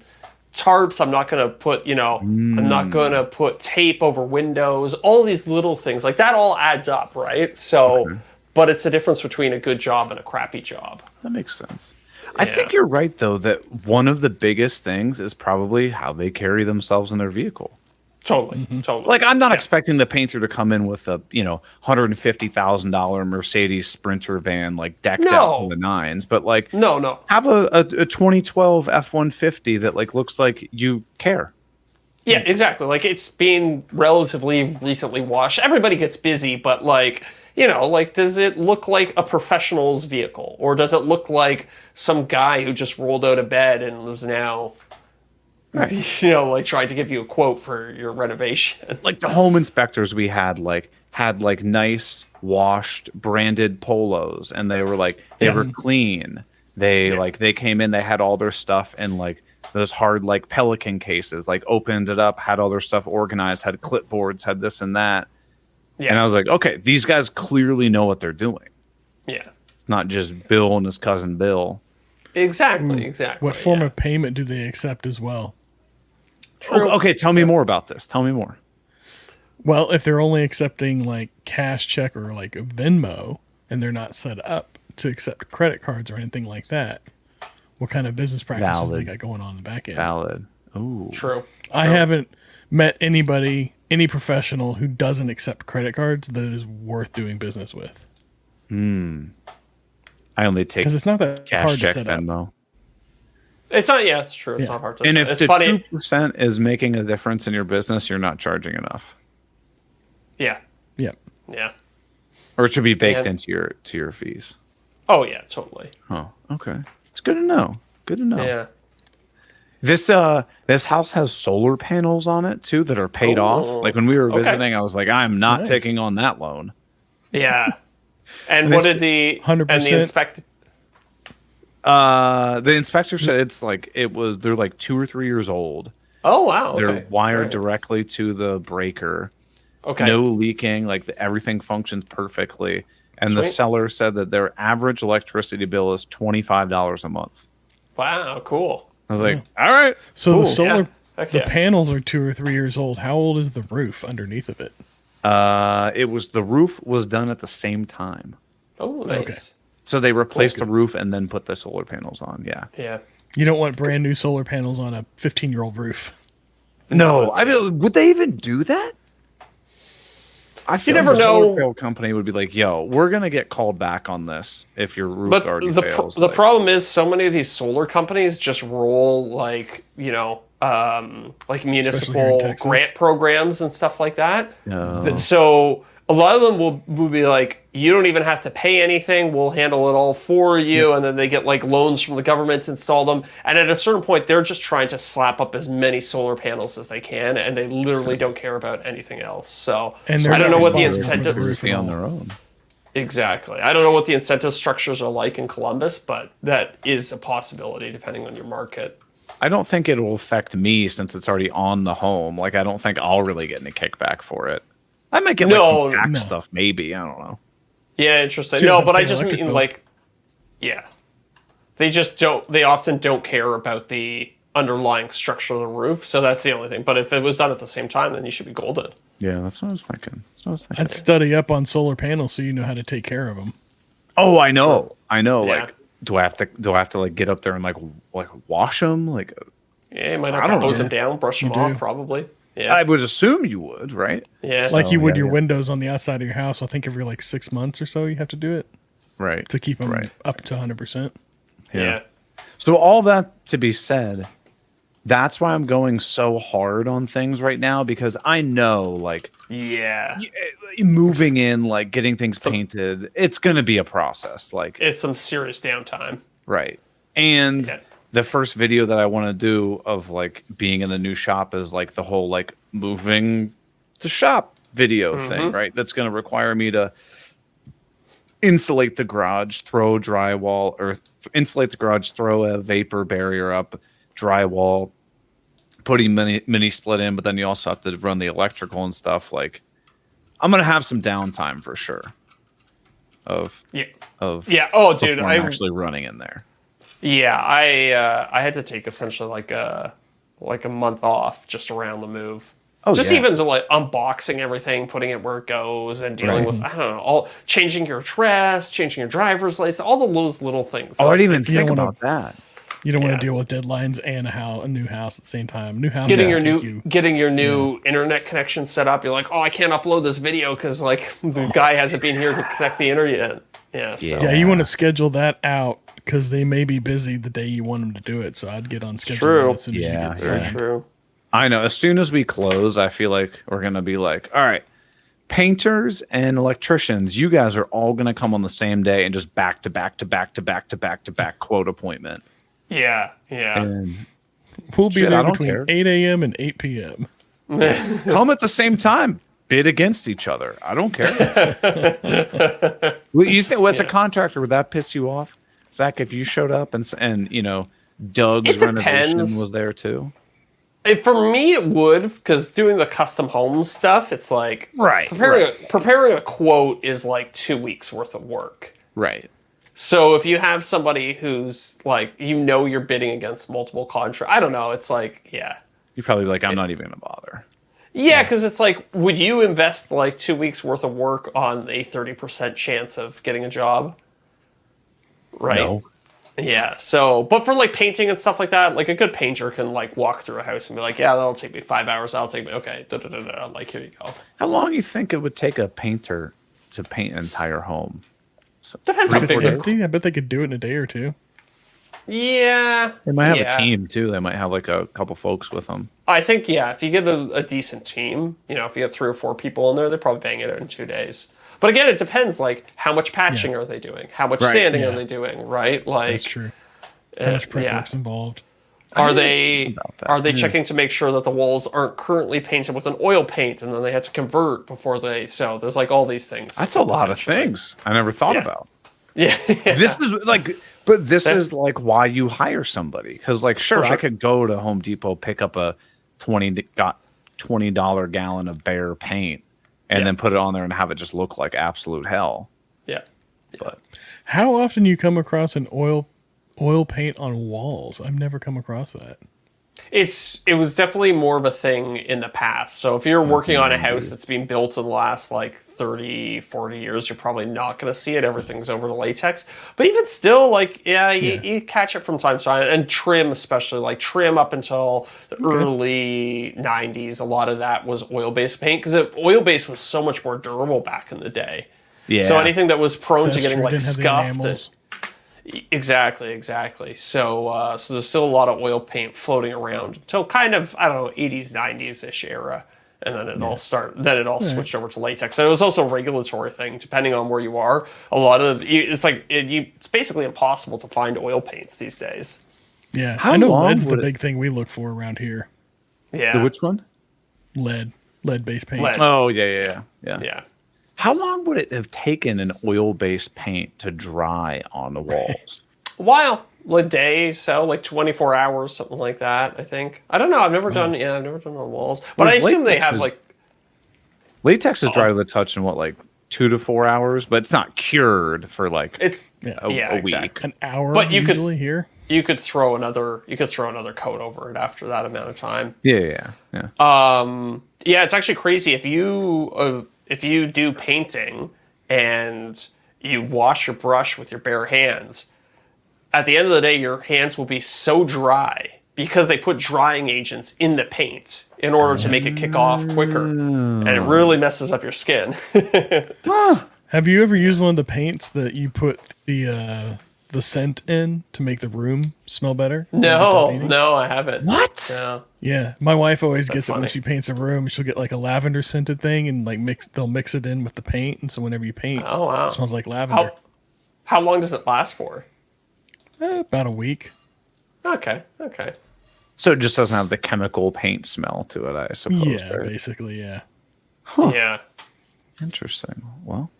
tarps. I'm not going to put, I'm not going to put tape over windows. All these little things. Like that all adds up, right? So, but it's the difference between a good job and a crappy job. That makes sense. Yeah. I think you're right, though, that one of the biggest things is probably how they carry themselves in their vehicle. Totally. Like, I'm not expecting the painter to come in with a, $150,000 Mercedes Sprinter van, like decked out to the nines, but like, have a 2012 F-150 that like looks like you care. Yeah, exactly. Like it's being relatively recently washed. Everybody gets busy, but like, does it look like a professional's vehicle, or does it look like some guy who just rolled out of bed and is now... Right. Like trying to give you a quote for your renovation. Like the home inspectors we had, like had like nice washed branded polos, and they were like they were clean. They came in, they had all their stuff in like those hard like Pelican cases, like opened it up, had all their stuff organized, had clipboards, had this and that. And I was like, okay, these guys clearly know what they're doing. Yeah. It's not just Bill and his cousin Bill. Exactly. What form of payment do they accept as well? True. Okay, tell me more about this. Tell me more. Well, if they're only accepting like cash check or like a Venmo, and they're not set up to accept credit cards or anything like that, what kind of business practices they got going on in the back end? Valid. Ooh. True. I haven't met anybody, any professional who doesn't accept credit cards that is worth doing business with. I only take Because it's not that cash hard check to set up. Venmo. It's not. Yeah, it's true. It's not hard to. And if it's the funny. 2% is making a difference in your business, you're not charging enough. Yeah. Yep. Yeah. Or it should be baked into your fees. Oh yeah, totally. Oh, okay. It's good to know. Good to know. Yeah. This house has solar panels on it too that are paid off. Like when we were visiting, I was like, I'm not taking on that loan. Yeah. And what did the 100%. and the inspect? The inspector said they're like 2 or 3 years old. Oh wow. Okay. They're wired directly to the breaker. Okay. No leaking. Like everything functions perfectly. And the seller said that their average electricity bill is $25 a month. Wow. Cool. I was like, all right. So cool. the solar, Heck the yeah. panels are 2 or 3 years old. How old is the roof underneath of it? The roof was done at the same time. Oh, nice. Okay. So they replaced the roof and then put the solar panels on. Yeah. Yeah. You don't want brand new solar panels on a 15-year-old roof. No, I mean, would they even do that? I feel never like the solar know. panel company would be like, "Yo, we're gonna get called back on this if your roof But already the fails." the problem is so many of these solar companies just roll like like municipal Texas. grant programs and stuff like that. No. So a lot of them will be like, you don't even have to pay anything. We'll handle it all for you. And then they get like loans from the government to install them. And at a certain point, they're just trying to slap up as many solar panels as they can. And they literally don't care about anything else. So And I don't know what the responsible for the incentive roof Be at on all. their own. Exactly. I don't know what the incentive structures are like in Columbus, but that is a possibility depending on your market. I don't think it'll affect me since it's already on the home. Like, I don't think I'll really get any kickback for it. I might get some tax stuff, maybe. I don't know. Yeah, interesting. So you No, have but to I pay just electric mean bill. like, yeah. They just don't, they often don't care about the underlying structure of the roof. So that's the only thing. But if it was done at the same time, then you should be golden. Yeah, that's what I was thinking. I'd study up on solar panels so you know how to take care of them. Oh, I know. I know. Yeah. Like, do I have to like get up there and like wash them? Like, Yeah, you might have I to don't hose know. them down, brush them do. off, probably. Yeah. I would assume you would, right? Yeah. Like you would yeah, your yeah. windows on the outside of your house. I think every like 6 months or so you have to do it Right. to keep them Right. up to 100%. yeah. So all that to be said, that's why I'm going so hard on things right now, because I know like Yeah. moving in, like getting things painted, it's going to be a process. Like, It's some serious downtime. right. And Yeah. the first video that I want to do of like being in the new shop is like the whole like moving the shop video thing, right? That's going to require me to insulate the garage, throw drywall, or insulate the garage, throw a vapor barrier up, drywall, putting mini split in, but then you also have to run the electrical and stuff. Like, I'm gonna have some downtime for sure. Of Yeah. of Yeah. Oh, before dude. I'm actually running in there. Yeah, I had to take essentially like a month off just around the move. Oh, just yeah. even to like unboxing everything, putting it where it goes, and dealing Right. with I don't know, all changing your address, changing your driver's license, all of those little things. Oh, I didn't even You don't think wanna- about that. You don't want Yeah. to deal with deadlines and a new house at the same time. New house Getting will your take new you- getting your new internet connection set up. You're like, oh, I can't upload this video because like the guy hasn't been here to connect the internet. Yeah. So. Yeah, you want to schedule that out because they may be busy the day you want them to do it. So I'd get on schedule true. that as soon as you Yeah, get Very signed. true. I know. As soon as we close, I feel like we're gonna be like, all right, painters and electricians, you guys are all gonna come on the same day and just back to back to back to back to back to back quote appointment. Yeah. Yeah. And We'll be Shit, I there don't between care. 8 a.m. and 8 p.m. come at the same time. bid against each other. I don't care. Well, you think, as a contractor, would that piss you off, Zach? If you showed up and you know, Doug's renovation was there too. For me, it would, because doing the custom home stuff, it's like preparing a quote is like 2 weeks worth of work. Right. So if you have somebody who's like, you're bidding against multiple contracts, I don't know. It's like, yeah. You'd probably be like, I'm not even going to bother. Yeah, because it's like, would you invest like 2 weeks worth of work on a 30% chance of getting a job? Right. No. Yeah. So, but for like painting and stuff like that, like a good painter can like walk through a house and be like, yeah, that'll take me 5 hours. That'll take me, okay. Like, here you go. How long do you think it would take a painter to paint an entire home? So, Depends how big empty. I bet they could do it in a day or two. Yeah. They might have a team too. They might have like a couple folks with them. I think, yeah, if you get a decent team, if you get 3 or 4 people in there, they're probably bang it out in 2 days. But again, it depends, like, how much patching are they doing? How much sanding are they doing, right? Like, that's true. How much prep work's involved? Are they checking to make sure that the walls aren't currently painted with an oil paint, and then they had to convert before they... So there's, like, all these things. That's a lot of things I never thought about. Yeah. This is, like... But this is, like, why you hire somebody. Because, like, sure, I could go to Home Depot, pick up a $20 gallon of Behr paint, and then put it on there and have it just look like absolute hell. Yeah. But how often do you come across an oil paint on walls? I've never come across that. It was definitely more of a thing in the past. So if you're working on a house that's been built in the last like 30, 40 years, you're probably not going to see it. Everything's over the latex. But even still, like, you catch it from time to time. And trim, especially, like trim up until the early 90s, a lot of that was oil-based paint, because oil-based was so much more durable back in the day. Yeah. So anything that was prone to getting like scuffed. Exactly. So there's still a lot of oil paint floating around until kind of, I don't know, 80s, 90s-ish era. And then it all switched over to latex. And it was also a regulatory thing, depending on where you are. A lot of, it's basically impossible to find oil paints these days. Yeah, I know lead's the big thing we look for around here. Yeah. Which one? Lead-based paint. Lead. Oh, yeah. How long would it have taken an oil-based paint to dry on the walls? A while, like a day, so like 24 hours, something like that. I think. I don't know. I've never done. Yeah, I've never done on walls, but I assume they have like. Latex is dry to the touch in what, like 2 to 4 hours, but it's not cured for like a week, an hour. But you usually here. You could throw another coat over it after that amount of time. Yeah. It's actually crazy if you do painting and you wash your brush with your bare hands, at the end of the day, your hands will be so dry because they put drying agents in the paint in order to make it kick off quicker. And it really messes up your skin. Have you ever used one of the paints that you put the scent in to make the room smell better? No, I haven't. What? No. Yeah, my wife always gets it when she paints a room. She'll get like a lavender scented thing and like they'll mix it in with the paint, and so whenever you paint, it smells like lavender. How long does it last for? About a week. Okay. So it just doesn't have the chemical paint smell to it, I suppose. Yeah, right? basically, yeah. Huh. Yeah. Interesting. Well,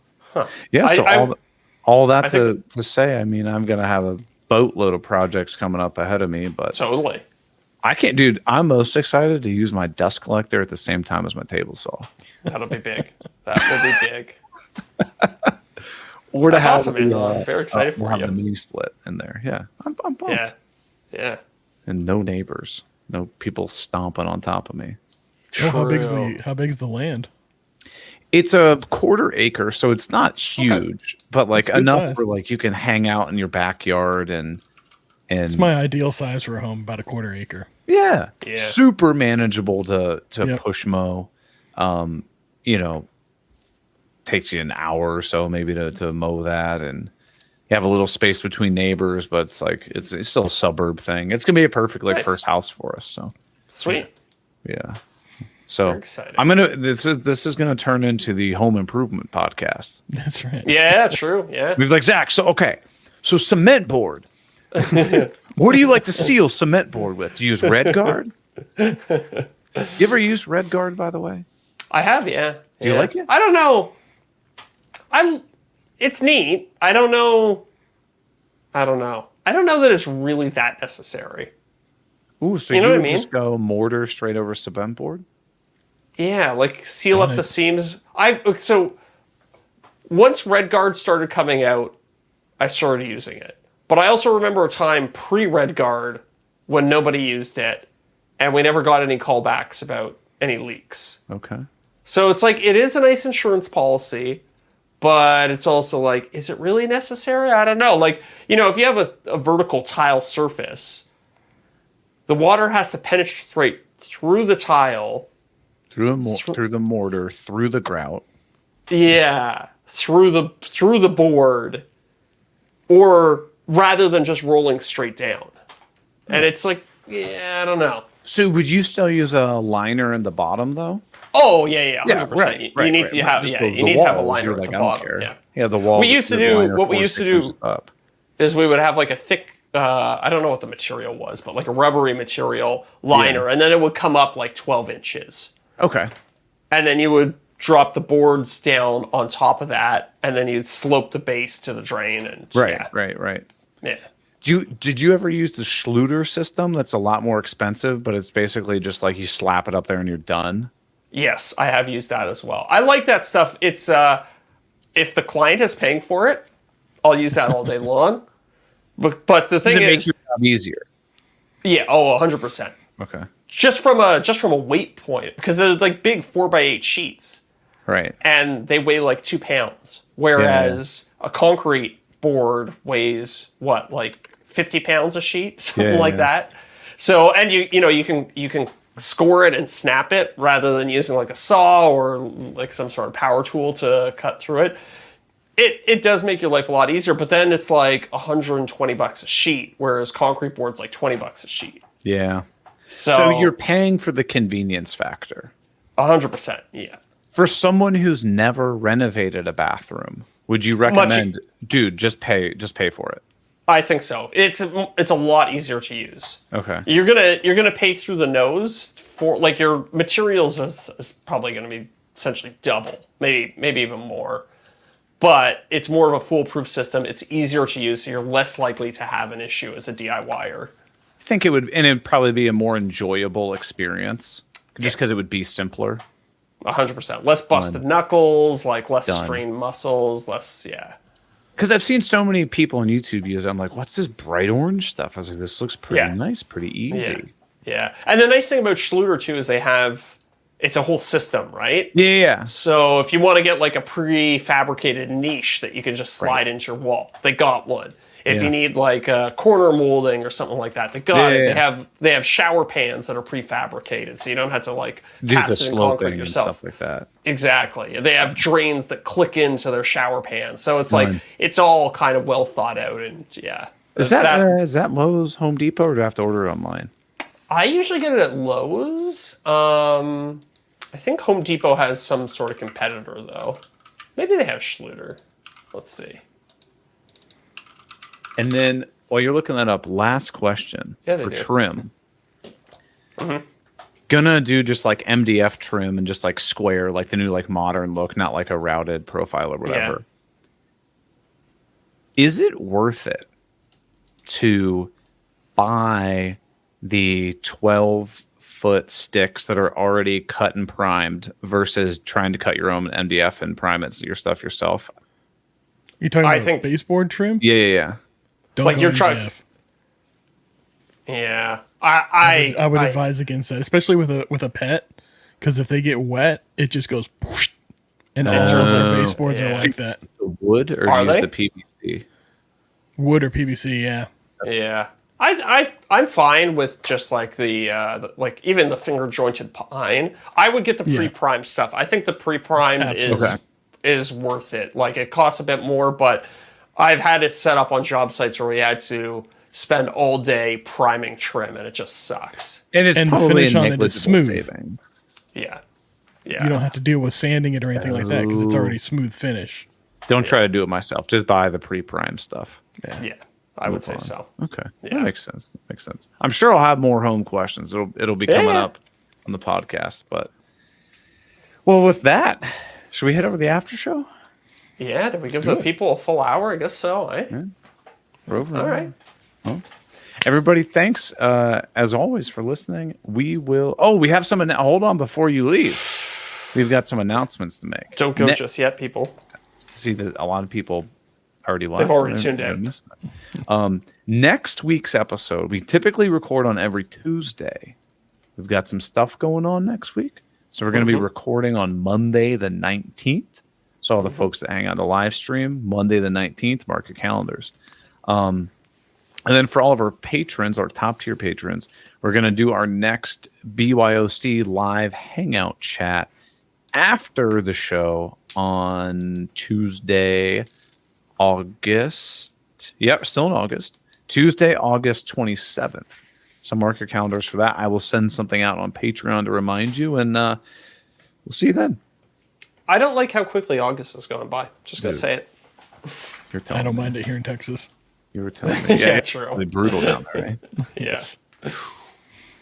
yeah. So all that to say, I mean, I'm gonna have a boatload of projects coming up ahead of me, but totally. I can't, dude. I'm most excited to use my dust collector at the same time as my table saw. That'll be big. That will be big. Or to have awesome, man. I'm very excited for you. The mini split in there. Yeah, I'm pumped. Yeah. And no neighbors, no people stomping on top of me. Oh, how big's the land? It's a 1/4 acre, so it's not huge, but like enough where like you can hang out in your backyard and. It's my ideal size for a home, about a 1/4 acre. Yeah. Super manageable to push mow. Takes you an hour or so maybe to mow that, and you have a little space between neighbors, but it's like it's still a suburb thing. It's gonna be a perfect first house for us. So sweet. Yeah. So I'm gonna this is gonna turn into the home improvement podcast. That's right. Yeah, true. Yeah. We've like Zach. So cement board. What do you like to seal cement board with? Do you use Red Guard? You ever use Red Guard, by the way? I have, yeah. Do you like it? I don't know. It's neat. I don't know that it's really that necessary. Ooh, so you know what I mean? Just go mortar straight over cement board? Yeah, like seal up the seams. So once RedGuard started coming out, I started using it. But I also remember a time pre-RedGuard when nobody used it, and we never got any callbacks about any leaks. Okay. So it's like, it is a nice insurance policy, but it's also like, is it really necessary? I don't know. Like, if you have a vertical tile surface, the water has to penetrate through the tile. Through the mortar, through the grout. Yeah, through the board, or rather than just rolling straight down. And it's like, I don't know. So would you still use a liner in the bottom though? Oh yeah, 100%. Right, You need to have a liner at the bottom. Yeah, the wall. What we used to do is we would have like a thick, I don't know what the material was, but like a rubbery material liner, and then it would come up like 12 inches. Okay. And then you would drop the boards down on top of that, and then you'd slope the base to the drain. And Right. Yeah. Did you ever use the Schluter system? That's a lot more expensive, but it's basically just like you slap it up there and you're done. Yes, I have used that as well. I like that stuff. It's if the client is paying for it, I'll use that all day long. But the thing Does it is, make your job easier? Yeah, 100%. Okay. Just from a weight point, because they're like big 4x8 sheets. Right. And they weigh like 2 pounds, whereas a concrete board weighs what, like 50 pounds a sheet, something like that. So, and you can score it and snap it rather than using like a saw or like some sort of power tool to cut through it. It does make your life a lot easier, but then it's like $120 a sheet, whereas concrete board's like $20 a sheet. Yeah. So you're paying for the convenience factor. 100%, yeah. For someone who's never renovated a bathroom, would you recommend, dude, just pay for it? I think so. It's a lot easier to use. Okay. You're gonna pay through the nose for like your materials is probably gonna be essentially double, maybe even more. But it's more of a foolproof system. It's easier to use, so you're less likely to have an issue as a DIYer. I think it would, and it'd probably be a more enjoyable experience, just because it would be simpler. 100%. Less busted knuckles, like less strained muscles, Because I've seen so many people on YouTube use it. I'm like, what's this bright orange stuff? I was like, this looks pretty nice, pretty easy. Yeah. And the nice thing about Schluter, too, is it's a whole system, right? Yeah. So if you want to get like a prefabricated niche that you can just slide into your wall, they got one. If you need like a corner molding or something like that, they got it. They have shower pans that are prefabricated, so you don't have to like cast it in concrete yourself. And stuff like that. Exactly. They have drains that click into their shower pans, so it's like it's all kind of well thought out. And is that Lowe's, Home Depot, or do I have to order it online? I usually get it at Lowe's. I think Home Depot has some sort of competitor though. Maybe they have Schluter. Let's see. And then, while you're looking that up, last question for trim. Mm-hmm. Gonna do just like MDF trim and just like square, like the new like modern look, not like a routed profile or whatever. Yeah. Is it worth it to buy the 12-foot sticks that are already cut and primed versus trying to cut your own MDF and prime your stuff yourself? You talking about baseboard trim? Yeah. Don't like you're trying. Yeah, I would advise against that, especially with a pet, because if they get wet, it just goes. Whoosh, and all their baseboards are like that. Wood or use the PVC? Wood or PVC, yeah. Yeah, I'm fine with just like the like even the finger jointed pine. I would get the pre-primed stuff. I think the pre-primed is worth it. Like it costs a bit more, but I've had it set up on job sites where we had to spend all day priming trim, and it just sucks. And the finish on it is smooth. Saving. Yeah. You don't have to deal with sanding it or anything like that because it's already smooth finish. Don't try to do it myself. Just buy the pre-primed stuff. Yeah. I would say so. Okay. Yeah. That makes sense. I'm sure I'll have more home questions. It'll be coming up on the podcast, but Well, with that, should we head over to the after show? Yeah, did we give the people a full hour? I guess so, eh? Yeah. We're over. All right. Well, everybody, thanks as always for listening. We will. Oh, we have some. Hold on before you leave. We've got some announcements to make. Don't go just yet, people. See that a lot of people already left. They've already tuned in. Next week's episode, we typically record on every Tuesday. We've got some stuff going on next week. So we're going to be recording on Monday the 19th. So all the folks that hang out the live stream, Monday the 19th, mark your calendars. And then for all of our patrons, our top tier patrons, we're going to do our next BYOC live hangout chat after the show on Tuesday, August. Yep, still in August. Tuesday, August 27th. So mark your calendars for that. I will send something out on Patreon to remind you, and we'll see you then. I don't like how quickly August is going by. Just going to say it. You're telling I don't me. mind it here in Texas. You were telling me. Yeah, it's true. really brutal down there, right? Yes. Well,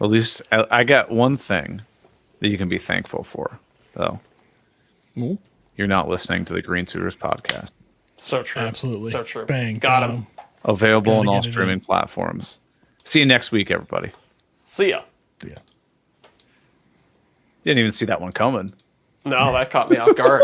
at least I got one thing that you can be thankful for, though. Well, You're not listening to the Green Suitors podcast. So true. absolutely. So true. Bang. Got him. Available Gotta on all get it streaming in. platforms. See you next week, everybody. See ya. Yeah. Didn't even see that one coming. No, that caught me off guard.